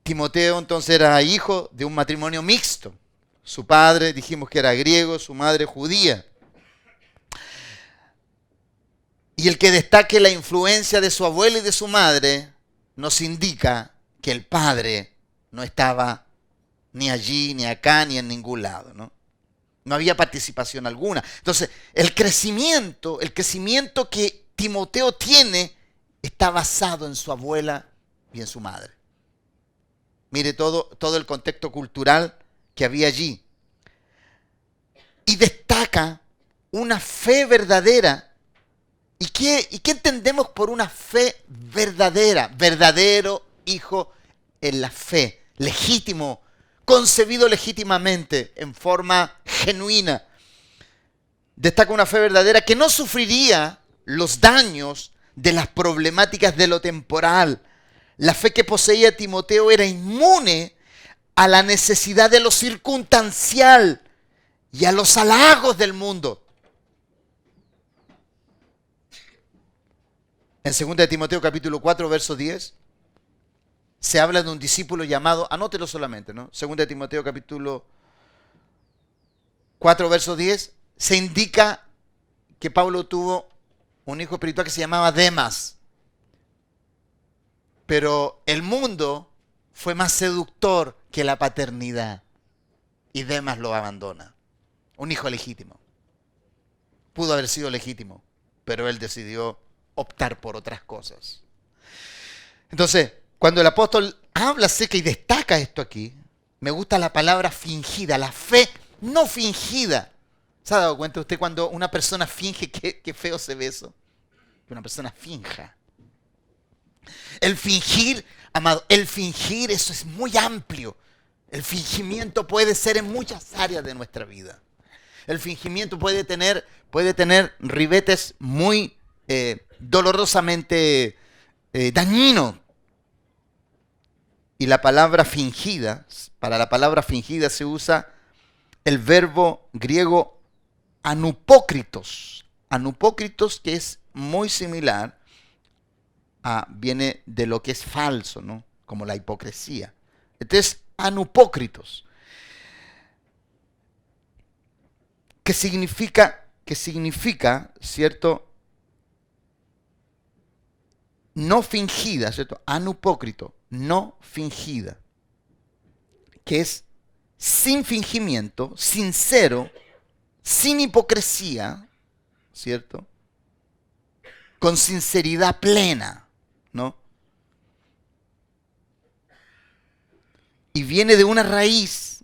Timoteo entonces era hijo de un matrimonio mixto. Su padre dijimos que era griego, su madre judía. Y el que destaque la influencia de su abuela y de su madre nos indica que el padre no estaba ni allí, ni acá, ni en ningún lado, ¿no? No había participación alguna. Entonces, el crecimiento que Timoteo tiene está basado en su abuela y en su madre. Mire todo el contexto cultural que había allí. Y destaca una fe verdadera. ¿Y qué entendemos por una fe verdadera? Verdadero hijo en la fe, legítimo, concebido legítimamente, en forma genuina. Destaca una fe verdadera que no sufriría los daños de las problemáticas de lo temporal. La fe que poseía Timoteo era inmune a la necesidad de lo circunstancial y a los halagos del mundo. En 2 de Timoteo capítulo 4, verso 10, se habla de un discípulo llamado, anótelo solamente, ¿no? 2 de Timoteo capítulo 4, verso 10, se indica que Pablo tuvo un hijo espiritual que se llamaba Demas. Pero el mundo fue más seductor que la paternidad. Y Demas lo abandona. Un hijo legítimo. Pudo haber sido legítimo, pero él decidió optar por otras cosas. Entonces, cuando el apóstol habla acerca y destaca esto aquí, me gusta la palabra fingida, la fe no fingida. ¿Se ha dado cuenta usted cuando una persona finge? Qué feo se ve eso. Que una persona finja. El fingir, amado, el fingir, eso es muy amplio. El fingimiento puede ser en muchas áreas de nuestra vida. El fingimiento puede tener ribetes muy dolorosamente dañinos. Y la palabra fingida, para la palabra fingida se usa el verbo griego anupócritos. Anupócritos, que es muy similar viene de lo que es falso, ¿no? Como la hipocresía. Entonces, anupócritos. ¿Qué significa? Que significa, ¿cierto? No fingida, ¿cierto? Anupócrito, no fingida. Que es sin fingimiento, sincero, sin hipocresía, ¿cierto? Con sinceridad plena, ¿no? Y viene de una raíz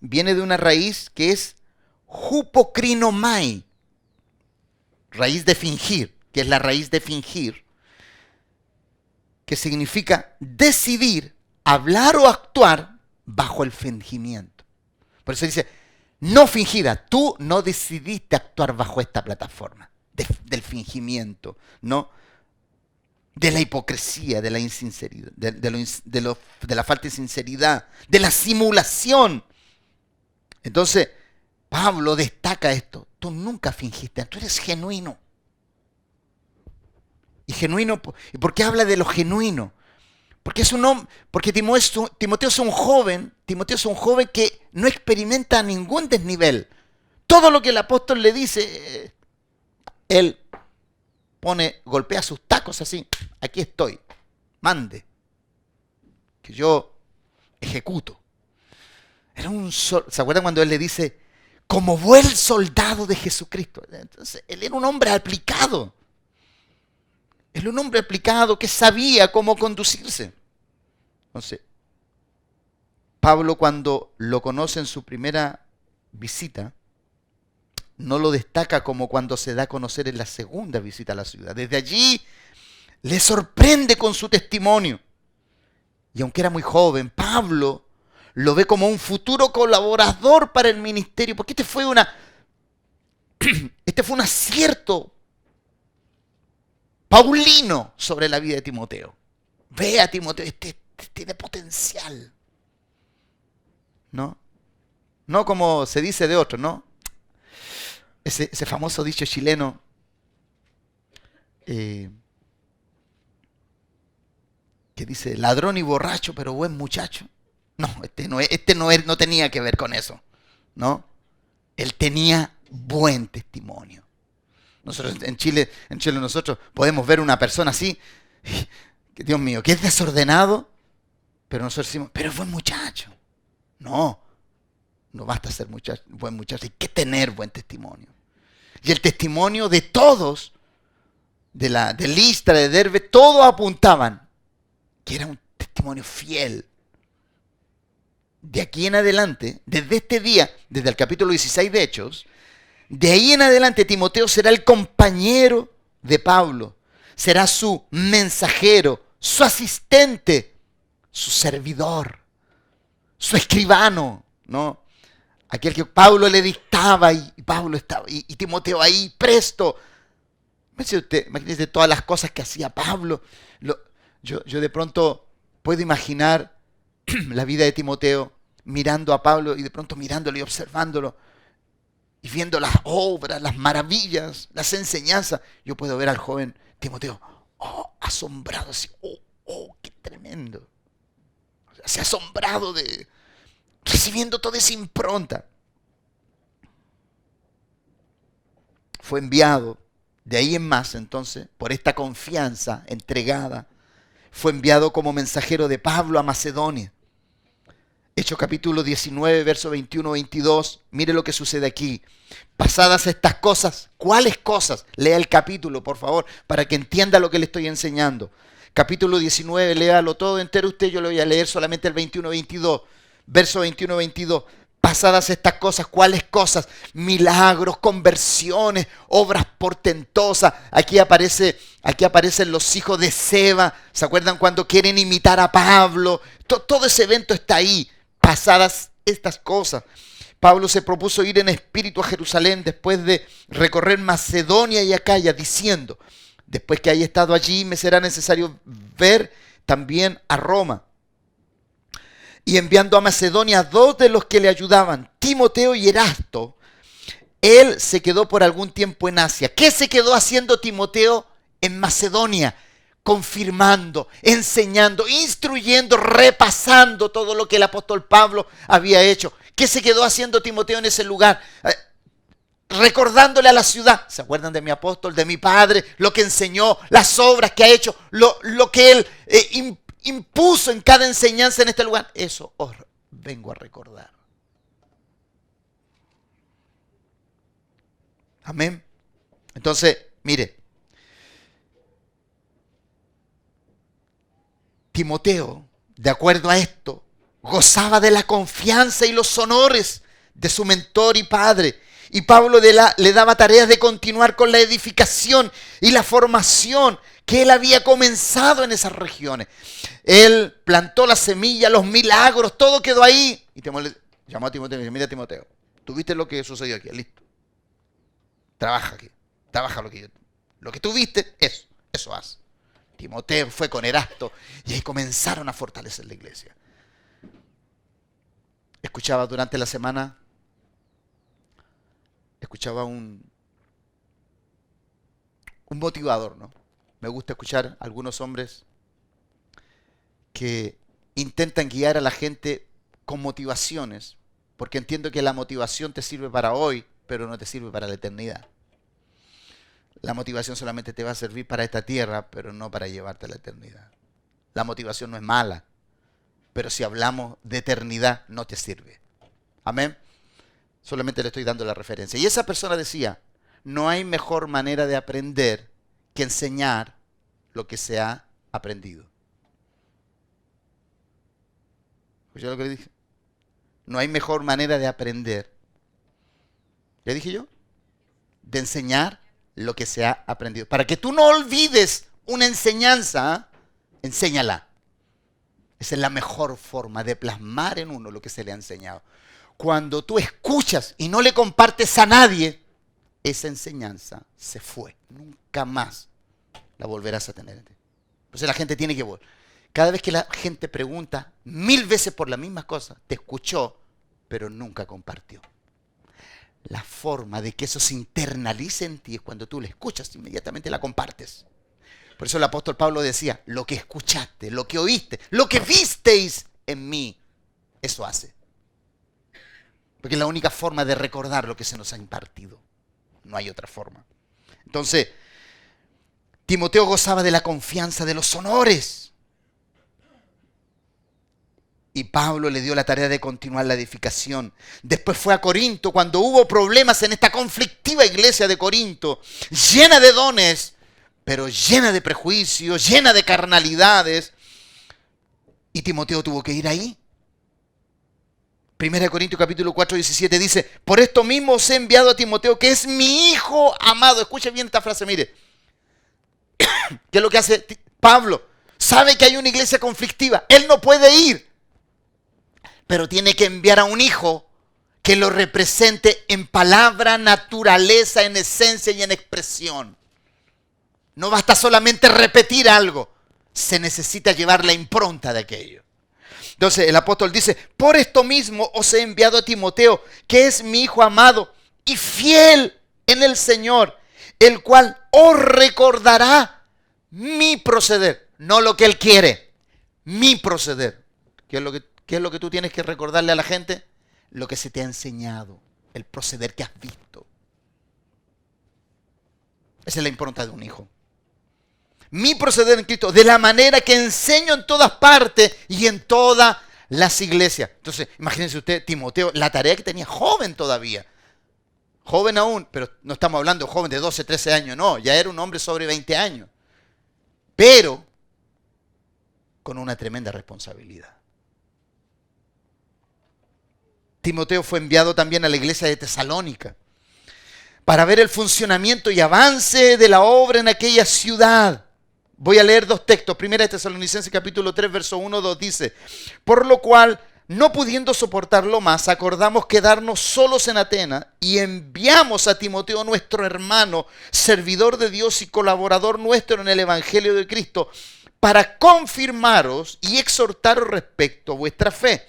que es hupocrinomai, raíz de fingir, que es la raíz de fingir, que significa decidir, hablar o actuar bajo el fingimiento. Por eso dice, no fingida, tú no decidiste actuar bajo esta plataforma del fingimiento, ¿no? De la hipocresía, de la insinceridad, de la falta de sinceridad, de la simulación. Entonces, Pablo destaca esto. Tú nunca fingiste, tú eres genuino. Y genuino, ¿y por qué habla de lo genuino? Porque es un hombre, porque Timoteo es un joven que no experimenta ningún desnivel. Todo lo que el apóstol le dice, él golpea sus tacos así. Aquí estoy, mande, que yo ejecuto. ¿Se acuerdan cuando él le dice, como buen soldado de Jesucristo? Entonces, él era un hombre aplicado. Él era un hombre aplicado que sabía cómo conducirse. Entonces, Pablo, cuando lo conoce en su primera visita, no lo destaca como cuando se da a conocer en la segunda visita a la ciudad. Desde allí le sorprende con su testimonio. Y aunque era muy joven, Pablo lo ve como un futuro colaborador para el ministerio, porque este fue un acierto paulino sobre la vida de Timoteo. Ve a Timoteo, este tiene potencial. ¿No? No como se dice de otro, ¿no? Ese famoso dicho chileno, que dice ladrón y borracho, pero buen muchacho. No, no tenía que ver con eso, ¿no? Él tenía buen testimonio. Nosotros en Chile nosotros podemos ver una persona así, que Dios mío, que es desordenado, pero nosotros decimos, pero es buen muchacho. No basta ser buen muchacho, hay que tener buen testimonio. Y el testimonio de todos, de Listra, de Derbe, todos apuntaban que era un testimonio fiel. De aquí en adelante, desde este día, desde el capítulo 16 de Hechos, de ahí en adelante Timoteo será el compañero de Pablo, será su mensajero, su asistente, su servidor, su escribano, ¿no? Aquel que Pablo le dictaba y Pablo estaba, y Timoteo ahí presto. Imagínese todas las cosas que hacía Pablo. Yo de pronto puedo imaginar la vida de Timoteo mirando a Pablo y de pronto mirándolo y observándolo y viendo las obras, las maravillas, las enseñanzas. Yo puedo ver al joven Timoteo, asombrado, así, qué tremendo. O sea, se ha asombrado recibiendo toda esa impronta. Fue enviado De ahí en más, entonces, por esta confianza entregada, fue enviado como mensajero de Pablo a Macedonia. Hechos capítulo 19, verso 21-22. Mire lo que sucede aquí. Pasadas estas cosas, ¿cuáles cosas? Lea el capítulo, por favor, para que entienda lo que le estoy enseñando. Capítulo 19, léalo todo entero usted, yo le voy a leer solamente el 21-22. Verso 21-22. Pasadas estas cosas, ¿cuáles cosas? Milagros, conversiones, obras portentosas. Aquí aparecen los hijos de Seba. ¿Se acuerdan cuando quieren imitar a Pablo? Todo ese evento está ahí. Pasadas estas cosas. Pablo se propuso ir en espíritu a Jerusalén después de recorrer Macedonia y Acaya, diciendo: después que haya estado allí, me será necesario ver también a Roma. Y enviando a Macedonia a 2 de los que le ayudaban, Timoteo y Erasto, él se quedó por algún tiempo en Asia. ¿Qué se quedó haciendo Timoteo en Macedonia? Confirmando, enseñando, instruyendo, repasando todo lo que el apóstol Pablo había hecho. ¿Qué se quedó haciendo Timoteo en ese lugar? Recordándole a la ciudad, ¿se acuerdan de mi apóstol, de mi padre, lo que enseñó, las obras que ha hecho, lo que él impuso en cada enseñanza en este lugar? Eso os vengo a recordar. Amén. Entonces, mire, Timoteo, de acuerdo a esto, gozaba de la confianza y los honores de su mentor y padre. Y Pablo le daba tareas de continuar con la edificación y la formación que él había comenzado en esas regiones. Él plantó la semilla, los milagros, todo quedó ahí. Y llamó a Timoteo y dice: mira, Timoteo, tú viste lo que sucedió aquí, listo. Trabaja aquí, trabaja lo que tú viste, eso haz. Timoteo fue con Erasto y ahí comenzaron a fortalecer la iglesia. Escuchaba durante la semana, un motivador, ¿no? Me gusta escuchar a algunos hombres que intentan guiar a la gente con motivaciones, porque entiendo que la motivación te sirve para hoy, pero no te sirve para la eternidad. La motivación solamente te va a servir para esta tierra, pero no para llevarte a la eternidad. La motivación no es mala, pero si hablamos de eternidad, no te sirve. Amén. Solamente le estoy dando la referencia. Y esa persona decía: no hay mejor manera de aprender que enseñar lo que se ha aprendido. ¿Escuchó lo que le dije? No hay mejor manera de aprender. ¿Qué dije yo? De enseñar lo que se ha aprendido. Para que tú no olvides una enseñanza, enséñala. Esa es la mejor forma de plasmar en uno lo que se le ha enseñado. Cuando tú escuchas y no le compartes a nadie, esa enseñanza se fue. Nunca más la volverás a tener. Entonces la gente tiene que volver. Cada vez que la gente pregunta 1000 veces por la misma cosa, te escuchó, pero nunca compartió. La forma de que eso se internalice en ti es cuando tú la escuchas, inmediatamente la compartes. Por eso el apóstol Pablo decía: lo que escuchaste, lo que oíste, lo que visteis en mí, eso hace. Porque es la única forma de recordar lo que se nos ha impartido. No hay otra forma. Entonces, Timoteo gozaba de la confianza, de los honores. Y Pablo le dio la tarea de continuar la edificación. Después fue a Corinto cuando hubo problemas en esta conflictiva iglesia de Corinto, llena de dones, pero llena de prejuicios, llena de carnalidades. Y Timoteo tuvo que ir ahí. 1 Corintios capítulo 4, 17 dice: por esto mismo os he enviado a Timoteo, que es mi hijo amado. Escuche bien esta frase, mire. ¿Qué es lo que hace Pablo? Sabe que hay una iglesia conflictiva. Él no puede ir, pero tiene que enviar a un hijo que lo represente en palabra, naturaleza, en esencia y en expresión. No basta solamente repetir algo, se necesita llevar la impronta de aquello. Entonces el apóstol dice: por esto mismo os he enviado a Timoteo, que es mi hijo amado y fiel en el Señor, el cual os recordará mi proceder. No lo que él quiere, mi proceder. ¿Qué es lo que tú tienes que recordarle a la gente? Lo que se te ha enseñado, el proceder que has visto. Esa es la impronta de un hijo. Mi proceder en Cristo, de la manera que enseño en todas partes y en todas las iglesias. Entonces, imagínense usted, Timoteo, la tarea que tenía joven todavía. Joven aún, pero no estamos hablando de joven de 12, 13 años, no, ya era un hombre sobre 20 años. Pero con una tremenda responsabilidad. Timoteo fue enviado también a la iglesia de Tesalónica para ver el funcionamiento y avance de la obra en aquella ciudad. Voy a leer dos textos. Primera de Tesalonicenses capítulo 3, verso 1, 2 dice: por lo cual, no pudiendo soportarlo más, acordamos quedarnos solos en Atenas y enviamos a Timoteo, nuestro hermano, servidor de Dios y colaborador nuestro en el Evangelio de Cristo, para confirmaros y exhortaros respecto a vuestra fe.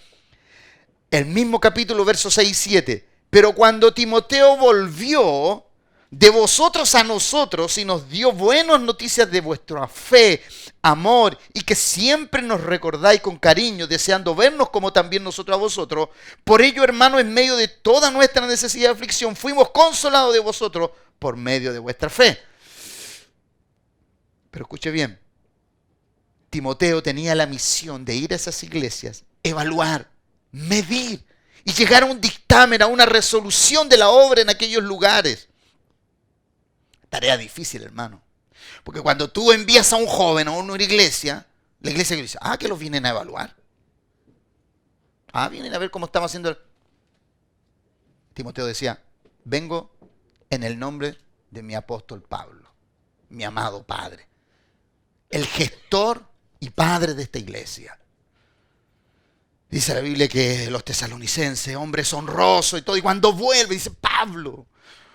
El mismo capítulo, versos 6 y 7. Pero cuando Timoteo volvió de vosotros a nosotros y nos dio buenas noticias de vuestra fe, amor, y que siempre nos recordáis con cariño, deseando vernos como también nosotros a vosotros, por ello, hermanos, en medio de toda nuestra necesidad y aflicción, fuimos consolados de vosotros por medio de vuestra fe. Pero escuche bien, Timoteo tenía la misión de ir a esas iglesias, evaluar, medir y llegar a un dictamen, a una resolución de la obra en aquellos lugares. Tarea difícil, hermano. Porque cuando tú envías a un joven a una iglesia, la iglesia dice, que los vienen a evaluar. Vienen a ver cómo estamos haciendo. Timoteo decía, vengo en el nombre de mi apóstol Pablo, mi amado padre, el gestor y padre de esta iglesia. Dice la Biblia que los tesalonicenses, hombres honrosos y todo, y cuando vuelve dice, Pablo,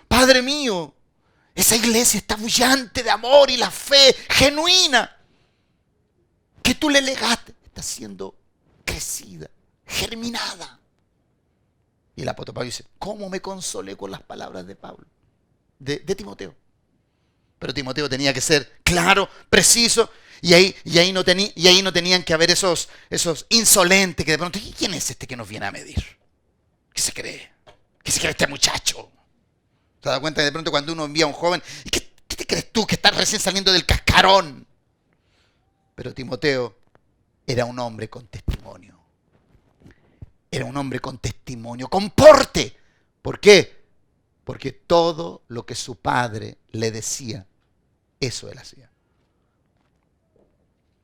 Padre mío, esa iglesia está bullante de amor y la fe genuina que tú le legaste está siendo crecida, germinada. Y el apóstol Pablo dice, ¿cómo me consolé con las palabras de Pablo? De Timoteo. Pero Timoteo tenía que ser claro, preciso, y ahí no tenían que haber esos insolentes que de pronto, ¿quién es este que nos viene a medir? ¿Qué se cree? ¿Qué se cree este muchacho? ¿Se da cuenta que de pronto cuando uno envía a un joven, ¿y qué te crees tú que estás recién saliendo del cascarón? Pero Timoteo era un hombre con testimonio. Era un hombre con testimonio, con porte. ¿Por qué? Porque todo lo que su padre le decía, eso él hacía.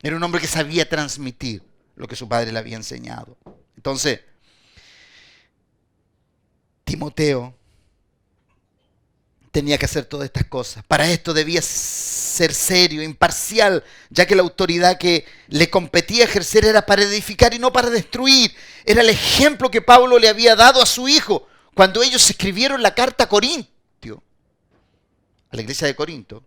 Era un hombre que sabía transmitir lo que su padre le había enseñado. Entonces, Timoteo tenía que hacer todas estas cosas. Para esto debía ser serio, imparcial, ya que la autoridad que le competía ejercer era para edificar y no para destruir. Era el ejemplo que Pablo le había dado a su hijo cuando ellos escribieron la carta a Corintio, a la iglesia de Corinto.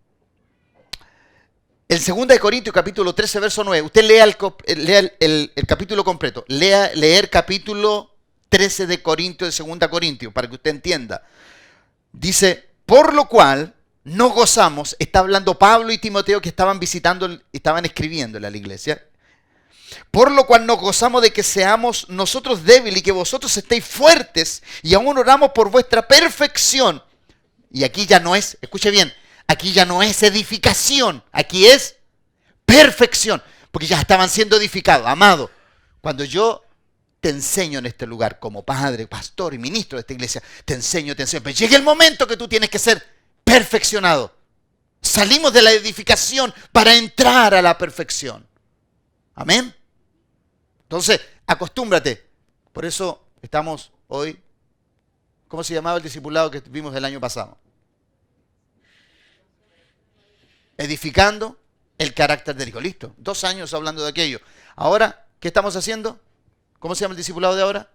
En 2 de Corintios, capítulo 13, verso 9, usted lea el capítulo completo. Leer capítulo 13 de Corintios, de 2 Corintios, para que usted entienda. Dice, por lo cual no gozamos, está hablando Pablo y Timoteo que estaban escribiendo en la iglesia. Por lo cual nos gozamos de que seamos nosotros débiles y que vosotros estéis fuertes y aún oramos por vuestra perfección. Y aquí ya no es, escuche bien, aquí ya no es edificación, aquí es perfección, porque ya estaban siendo edificados. Amado, cuando yo te enseño en este lugar como padre, pastor y ministro de esta iglesia, te enseño, pero llega el momento que tú tienes que ser perfeccionado. Salimos de la edificación para entrar a la perfección. Amén. Entonces, acostúmbrate. Por eso estamos hoy, ¿cómo se llamaba el discipulado que vimos el año pasado? Edificando el carácter del hijo. Listo, 2 años hablando de aquello. Ahora, ¿qué estamos haciendo? ¿Cómo se llama el discipulado de ahora?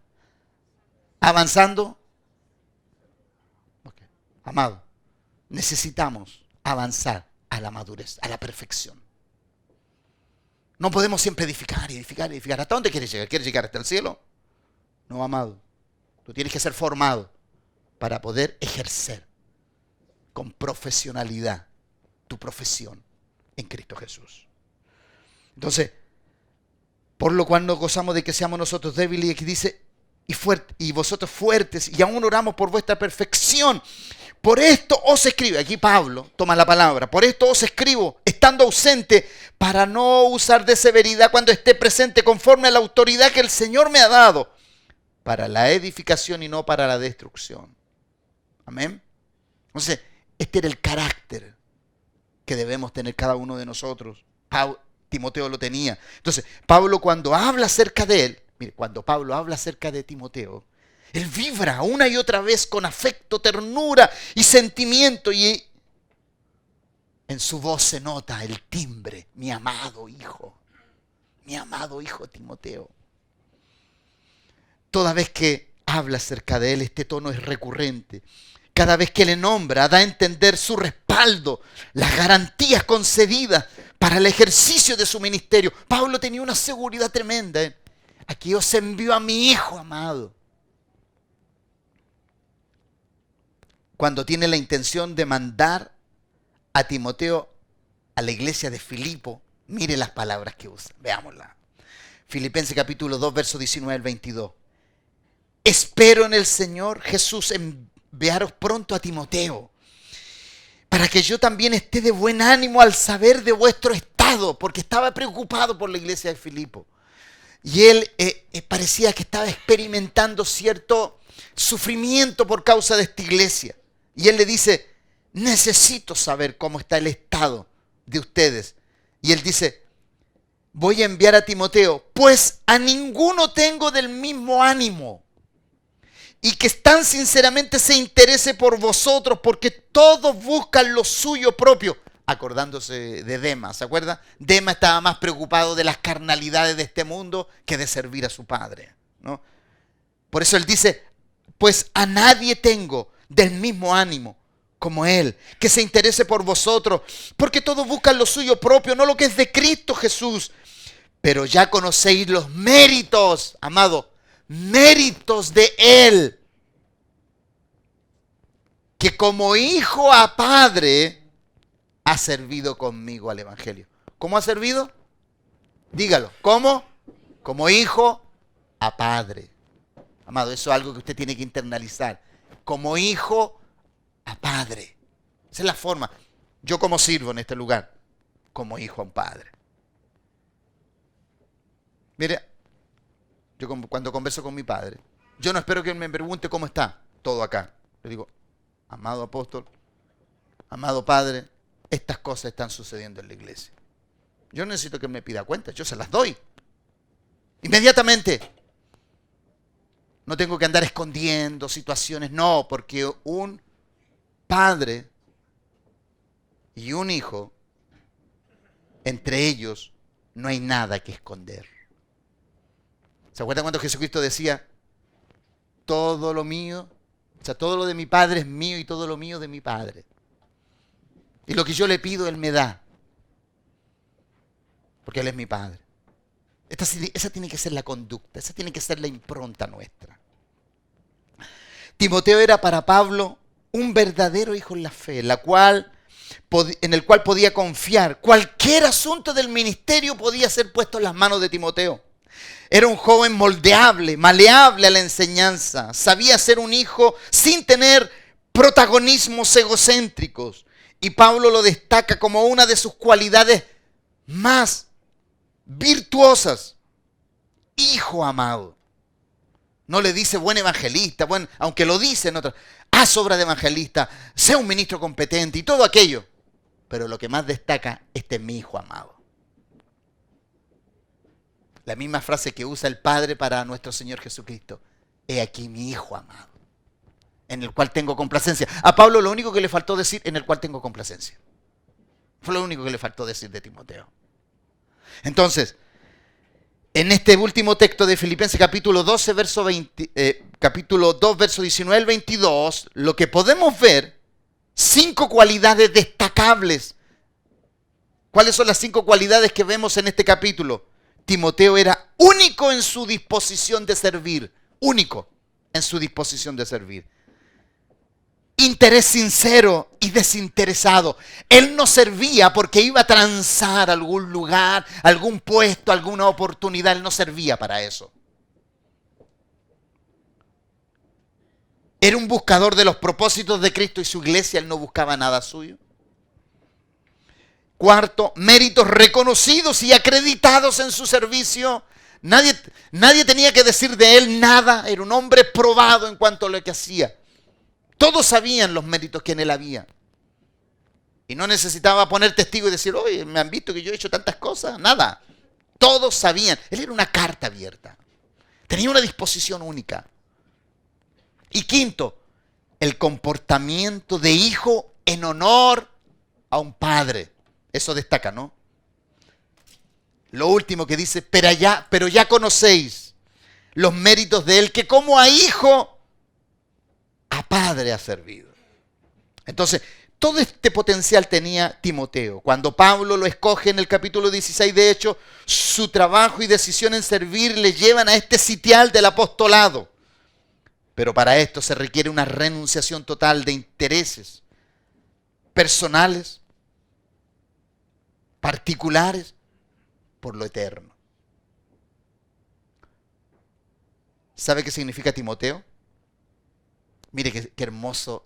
Avanzando. Okay. Amado, necesitamos avanzar a la madurez, a la perfección. No podemos siempre edificar. ¿Hasta dónde quieres llegar? ¿Quieres llegar hasta el cielo? No, amado. Tú tienes que ser formado para poder ejercer con profesionalidad tu profesión en Cristo Jesús. Entonces, por lo cual nos gozamos de que seamos nosotros débiles, y aquí dice, y vosotros fuertes, y aún oramos por vuestra perfección, Por esto os escribo, aquí Pablo toma la palabra, por esto os escribo, estando ausente, para no usar de severidad cuando esté presente, conforme a la autoridad que el Señor me ha dado, para la edificación y no para la destrucción. Amén. Entonces, este era el carácter que debemos tener cada uno de nosotros. Timoteo lo tenía. Entonces, Pablo cuando habla acerca de él, mire, cuando Pablo habla acerca de Timoteo, él vibra una y otra vez con afecto, ternura y sentimiento, y en su voz se nota el timbre, mi amado hijo Timoteo. Toda vez que habla acerca de él, este tono es recurrente. Cada vez que le nombra, da a entender su respaldo, las garantías concedidas para el ejercicio de su ministerio. Pablo tenía una seguridad tremenda. Aquí os envío a mi hijo amado. Cuando tiene la intención de mandar a Timoteo a la iglesia de Filipo, mire las palabras que usa. Veámosla. Filipenses capítulo 2, verso 19 al 22. Espero en el Señor Jesús enviaros pronto a Timoteo, para que yo también esté de buen ánimo al saber de vuestro estado, porque estaba preocupado por la iglesia de Filipo. Y él parecía que estaba experimentando cierto sufrimiento por causa de esta iglesia. Y él le dice, necesito saber cómo está el estado de ustedes. Y él dice, voy a enviar a Timoteo, pues a ninguno tengo del mismo ánimo. Y que tan sinceramente se interese por vosotros, porque todos buscan lo suyo propio. Acordándose de Demas, ¿se acuerda? Demas estaba más preocupado de las carnalidades de este mundo que de servir a su padre, ¿no? Por eso él dice, pues a nadie tengo del mismo ánimo como él, que se interese por vosotros, porque todos buscan lo suyo propio, no lo que es de Cristo Jesús. Pero ya conocéis los méritos, amado, méritos de él, que como hijo a padre ha servido conmigo al evangelio. ¿Cómo ha servido? Dígalo. ¿Cómo? Como hijo a padre. Amado, eso es algo que usted tiene que internalizar. Como hijo a padre. Esa es la forma. Yo como sirvo en este lugar, como hijo a un padre. Mire, yo cuando converso con mi padre, yo no espero que él me pregunte cómo está todo acá. Le digo, amado apóstol, amado padre, estas cosas están sucediendo en la iglesia. Yo no necesito que él me pida cuentas, yo se las doy. Inmediatamente. No tengo que andar escondiendo situaciones, no, porque un padre y un hijo, entre ellos no hay nada que esconder. ¿Se acuerdan cuando Jesucristo decía, todo lo mío, o sea, todo lo de mi padre es mío y todo lo mío de mi padre? Y lo que yo le pido, él me da, porque él es mi padre. Esa tiene que ser la conducta, esa tiene que ser la impronta nuestra. Timoteo era para Pablo un verdadero hijo en la fe, en el cual podía confiar. Cualquier asunto del ministerio podía ser puesto en las manos de Timoteo. Era un joven moldeable, maleable a la enseñanza. Sabía ser un hijo sin tener protagonismos egocéntricos. Y Pablo lo destaca como una de sus cualidades más virtuosas. Hijo amado. No le dice buen evangelista, aunque lo dice en otras. Haz obra de evangelista, sea un ministro competente y todo aquello. Pero lo que más destaca, este es mi hijo amado. La misma frase que usa el Padre para nuestro Señor Jesucristo. He aquí mi hijo amado, en el cual tengo complacencia. A Pablo lo único que le faltó decir, en el cual tengo complacencia. Fue lo único que le faltó decir de Timoteo. Entonces, en este último texto de Filipenses capítulo 12, capítulo 2, verso 19 al 22, lo que podemos ver, 5 cualidades destacables. ¿Cuáles son las 5 cualidades que vemos en este capítulo? Timoteo era único en su disposición de servir. Único en su disposición de servir. Interés sincero y desinteresado. Él no servía porque iba a transar algún lugar, algún puesto, alguna oportunidad. Él no servía para eso. Era un buscador de los propósitos de Cristo y su iglesia. Él no buscaba nada suyo. Cuarto, méritos reconocidos y acreditados en su servicio. Nadie tenía que decir de él nada. Era un hombre probado en cuanto a lo que hacía. Todos sabían los méritos que en él había. Y no necesitaba poner testigo y decir, oye, me han visto que yo he hecho tantas cosas. Nada. Todos sabían. Él era una carta abierta. Tenía una disposición única. Y quinto, el comportamiento de hijo en honor a un padre. Eso destaca, ¿no? Lo último que dice, pero ya conocéis los méritos de él, que como a hijo, a padre ha servido. Entonces, todo este potencial tenía Timoteo. Cuando Pablo lo escoge en el capítulo 16 de Hechos, su trabajo y decisión en servir le llevan a este sitial del apostolado. Pero para esto se requiere una renunciación total de intereses personales, particulares, por lo eterno. ¿Sabe qué significa Timoteo? Mire qué hermoso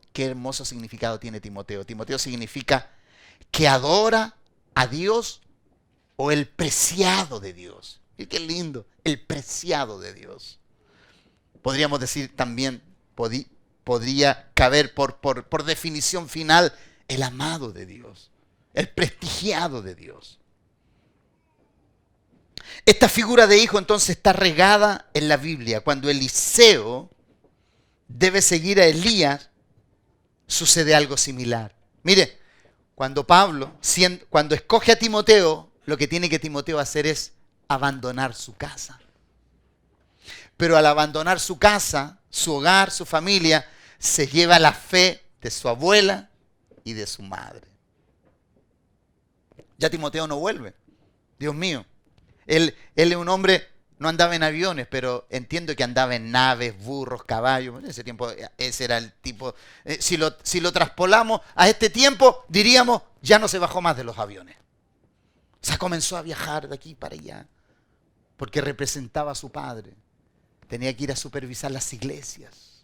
significado tiene Timoteo. Timoteo significa que adora a Dios o el preciado de Dios. Y qué lindo, el preciado de Dios. Podríamos decir también, podría caber por definición final, el amado de Dios, el prestigiado de Dios. Esta figura de hijo entonces está regada en la Biblia. Cuando Eliseo debe seguir a Elías, sucede algo similar. Mire, cuando cuando escoge a Timoteo, lo que tiene que Timoteo hacer es abandonar su casa. Pero al abandonar su casa, su hogar, su familia, se lleva la fe de su abuela y de su madre. Ya Timoteo no vuelve. Dios mío. Él es un hombre, no andaba en aviones, pero entiendo que andaba en naves, burros, caballos. En ese tiempo, ese era el tipo. Si lo traspolamos a este tiempo, diríamos, ya no se bajó más de los aviones. O sea, comenzó a viajar de aquí para allá, porque representaba a su padre. Tenía que ir a supervisar las iglesias.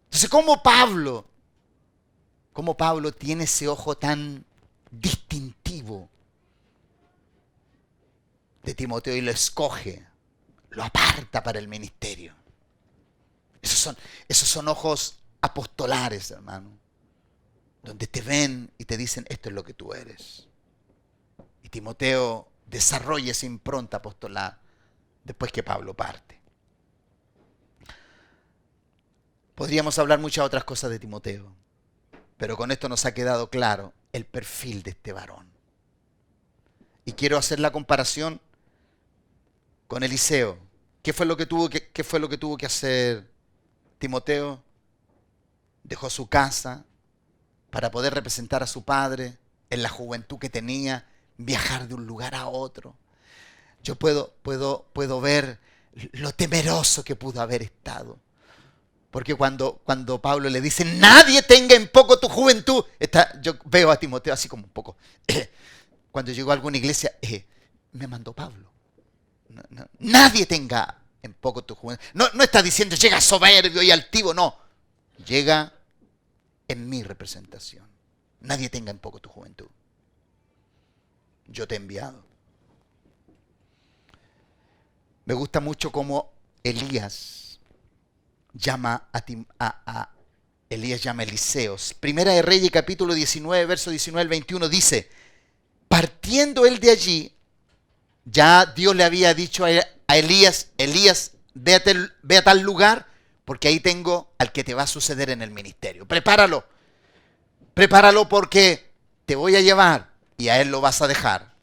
Entonces, ¿cómo Pablo tiene ese ojo tan distintivo de Timoteo y lo escoge, lo aparta para el ministerio? Esos son ojos apostolares, hermano, donde te ven y te dicen, esto es lo que tú eres. Y Timoteo desarrolla esa impronta apostolar después que Pablo parte. Podríamos hablar muchas otras cosas de Timoteo, pero con esto nos ha quedado claro el perfil de este varón. Y quiero hacer la comparación con Eliseo. ¿Qué fue lo que tuvo que hacer Timoteo? Dejó su casa para poder representar a su padre en la juventud que tenía, viajar de un lugar a otro. Yo puedo ver lo temeroso que pudo haber estado. Porque cuando Pablo le dice, nadie tenga en poco tu juventud, yo veo a Timoteo así como un poco. Cuando llegó a alguna iglesia, me mandó Pablo. Nadie tenga en poco tu juventud. No está diciendo, llega soberbio y altivo, no. Llega en mi representación. Nadie tenga en poco tu juventud. Yo te he enviado. Me gusta mucho cómo Elías llama a Eliseo. Primera de Reyes, capítulo 19, verso 19 al 21, dice, partiendo él de allí, ya Dios le había dicho a Elías, ve a tal lugar, porque ahí tengo al que te va a suceder en el ministerio. Prepáralo porque te voy a llevar y a él lo vas a dejar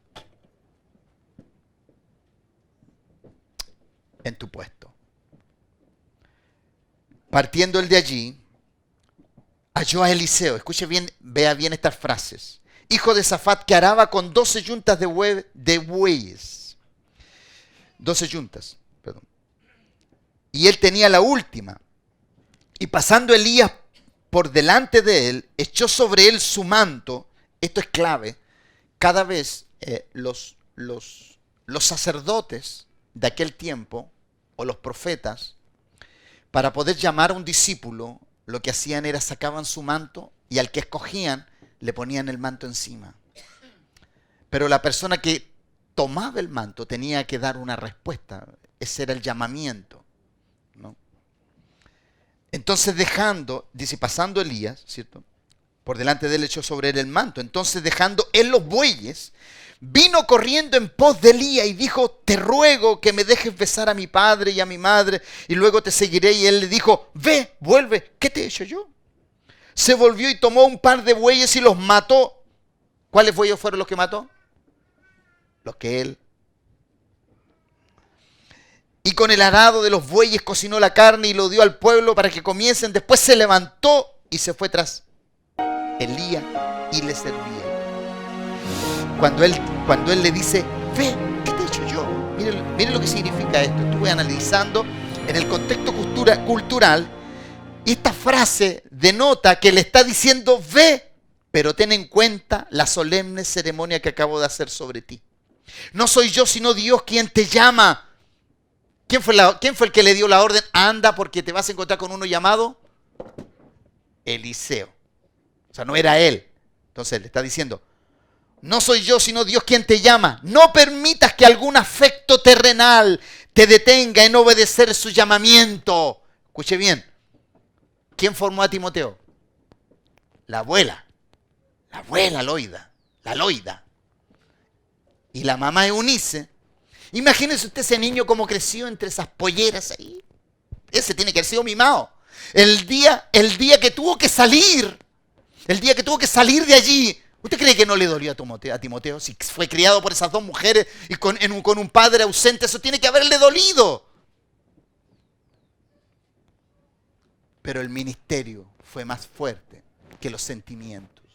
en tu puesto. Partiendo él de allí, halló a Eliseo. Escuche bien, vea bien estas frases. Hijo de Safat, que araba con 12 yuntas de bueyes. 12 yuntas, perdón. Y él tenía la última. Y pasando Elías por delante de él, echó sobre él su manto. Esto es clave. Cada vez los sacerdotes de aquel tiempo, o los profetas, para poder llamar a un discípulo, lo que hacían era sacaban su manto y al que escogían le ponían el manto encima. Pero la persona que tomaba el manto tenía que dar una respuesta. Ese era el llamamiento, ¿no? Entonces dice, pasando Elías, ¿cierto? Por delante de él echó sobre él el manto. Entonces dejando él los bueyes, vino corriendo en pos de Elías y dijo, te ruego que me dejes besar a mi padre y a mi madre y luego te seguiré. Y él le dijo, ve, vuelve, ¿qué te he hecho yo? Se volvió y tomó un par de bueyes y los mató. ¿Cuáles bueyes fueron los que mató? Los que él. Y con el arado de los bueyes cocinó la carne y lo dio al pueblo para que comiesen. Después se levantó y se fue tras Elías y le servía. Cuando él le dice, ve, ¿qué te he hecho yo? Miren lo que significa esto. Estuve analizando en el contexto cultural y esta frase denota que le está diciendo, ve, pero ten en cuenta la solemne ceremonia que acabo de hacer sobre ti. No soy yo, sino Dios quien te llama. ¿Quién fue el que le dio la orden? Anda porque te vas a encontrar con uno llamado Eliseo. O sea, no era él. Entonces le está diciendo, no soy yo, sino Dios quien te llama. No permitas que algún afecto terrenal te detenga en obedecer su llamamiento. Escuche bien. ¿Quién formó a Timoteo? La abuela Loida. La Loida. Y la mamá Eunice. Imagínese usted ese niño como creció entre esas polleras ahí. Ese tiene que haber sido mimado. El día que tuvo que salir de allí, ¿usted cree que no le dolió a Timoteo? Si fue criado por esas dos mujeres y con un padre ausente, eso tiene que haberle dolido. Pero el ministerio fue más fuerte que los sentimientos.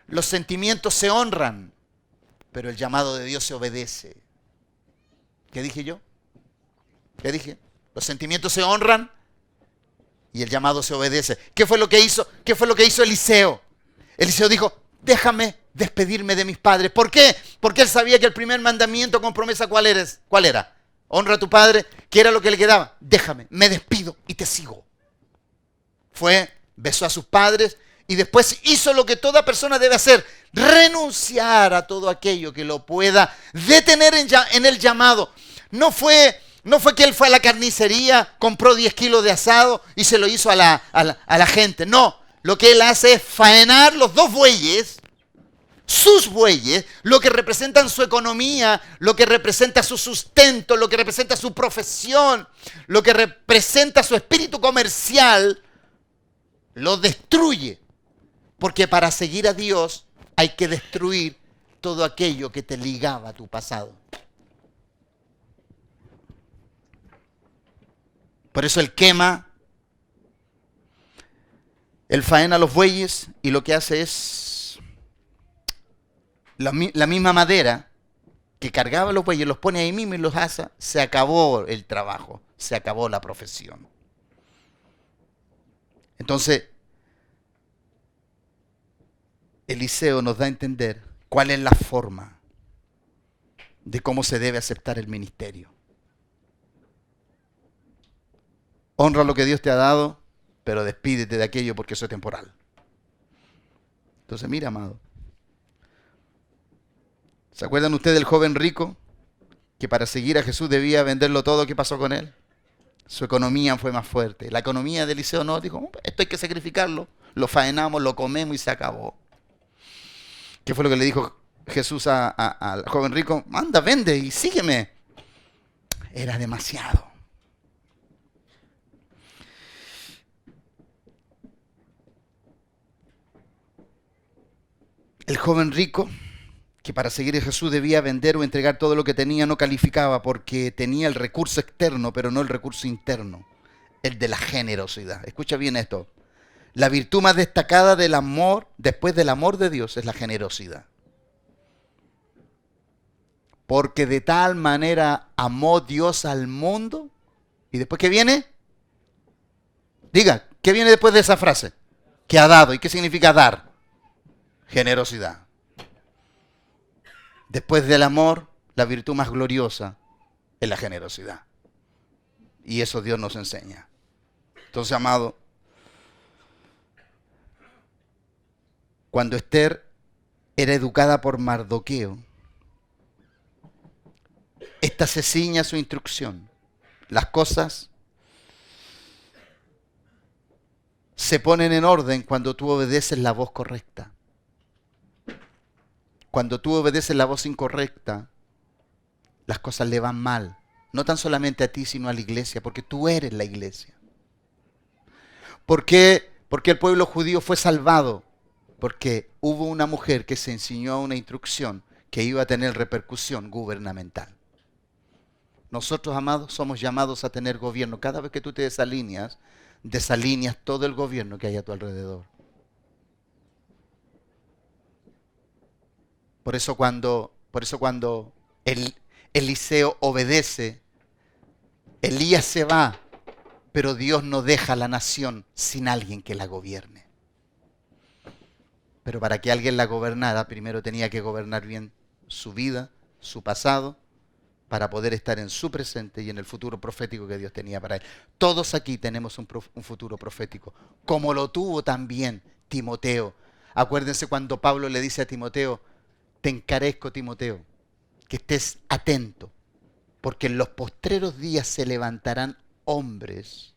Los sentimientos se honran, pero el llamado de Dios se obedece. ¿Qué dije yo? ¿Qué dije? Los sentimientos se honran y el llamado se obedece. ¿Qué fue lo que hizo? ¿Qué fue lo que hizo Eliseo? Eliseo dijo, déjame despedirme de mis padres. ¿Por qué? Porque él sabía que el primer mandamiento con promesa, ¿cuál era? Honra a tu padre. ¿Qué era lo que le quedaba? Déjame, me despido y te sigo. Besó a sus padres y después hizo lo que toda persona debe hacer. Renunciar a todo aquello que lo pueda detener en el llamado. No fue que él fue a la carnicería, compró 10 kilos de asado y se lo hizo a la gente. No, lo que él hace es faenar los dos bueyes, sus bueyes, lo que representan su economía, lo que representa su sustento, lo que representa su profesión, lo que representa su espíritu comercial, lo destruye. Porque para seguir a Dios hay que destruir todo aquello que te ligaba a tu pasado. Por eso él faena los bueyes y lo que hace es la misma madera que cargaba los bueyes, los pone ahí mismo y los asa. Se acabó el trabajo, se acabó la profesión. Entonces, Eliseo nos da a entender cuál es la forma de cómo se debe aceptar el ministerio. Honra lo que Dios te ha dado, pero despídete de aquello porque eso es temporal. Entonces, mira, amado. ¿Se acuerdan ustedes del joven rico que para seguir a Jesús debía venderlo todo? ¿Qué pasó con él? Su economía fue más fuerte. La economía de Eliseo no, dijo, esto hay que sacrificarlo. Lo faenamos, lo comemos y se acabó. ¿Qué fue lo que le dijo Jesús al joven rico? Anda, vende y sígueme. Era demasiado. El joven rico, que para seguir a Jesús debía vender o entregar todo lo que tenía, no calificaba porque tenía el recurso externo, pero no el recurso interno, el de la generosidad. Escucha bien esto. La virtud más destacada del amor, después del amor de Dios, es la generosidad. Porque de tal manera amó Dios al mundo. ¿Y después qué viene? Diga, ¿qué viene después de esa frase? Que ha dado. ¿Y qué significa dar? Generosidad. Después del amor, la virtud más gloriosa es la generosidad. Y eso Dios nos enseña. Entonces, amado, cuando Esther era educada por Mardoqueo, esta se ciña a su instrucción. Las cosas se ponen en orden cuando tú obedeces la voz correcta. Cuando tú obedeces la voz incorrecta, las cosas le van mal. No tan solamente a ti, sino a la iglesia, porque tú eres la iglesia. ¿Por qué? Porque el pueblo judío fue salvado. Porque hubo una mujer que se enseñó una instrucción que iba a tener repercusión gubernamental. Nosotros, amados, somos llamados a tener gobierno. Cada vez que tú te desalineas todo el gobierno que hay a tu alrededor. Por eso cuando Eliseo obedece, Elías se va, pero Dios no deja a la nación sin alguien que la gobierne. Pero para que alguien la gobernara, primero tenía que gobernar bien su vida, su pasado, para poder estar en su presente y en el futuro profético que Dios tenía para él. Todos aquí tenemos un futuro profético, como lo tuvo también Timoteo. Acuérdense cuando Pablo le dice a Timoteo, te encarezco, Timoteo, que estés atento, porque en los postreros días se levantarán hombres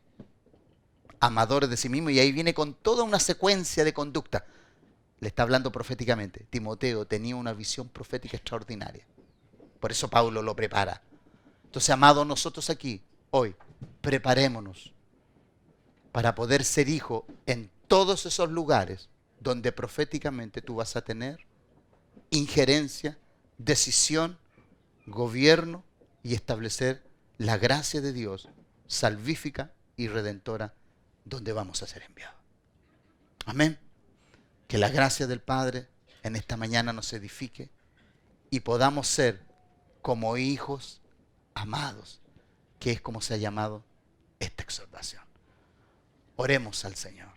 amadores de sí mismos, y ahí viene con toda una secuencia de conducta. Le está hablando proféticamente. Timoteo tenía una visión profética extraordinaria. Por eso Pablo lo prepara. Entonces, amados, nosotros aquí, hoy, preparémonos para poder ser hijo en todos esos lugares donde proféticamente tú vas a tener injerencia, decisión, gobierno y establecer la gracia de Dios salvífica y redentora donde vamos a ser enviados. Amén. Que la gracia del Padre en esta mañana nos edifique y podamos ser como hijos amados, que es como se ha llamado esta exhortación. Oremos al Señor.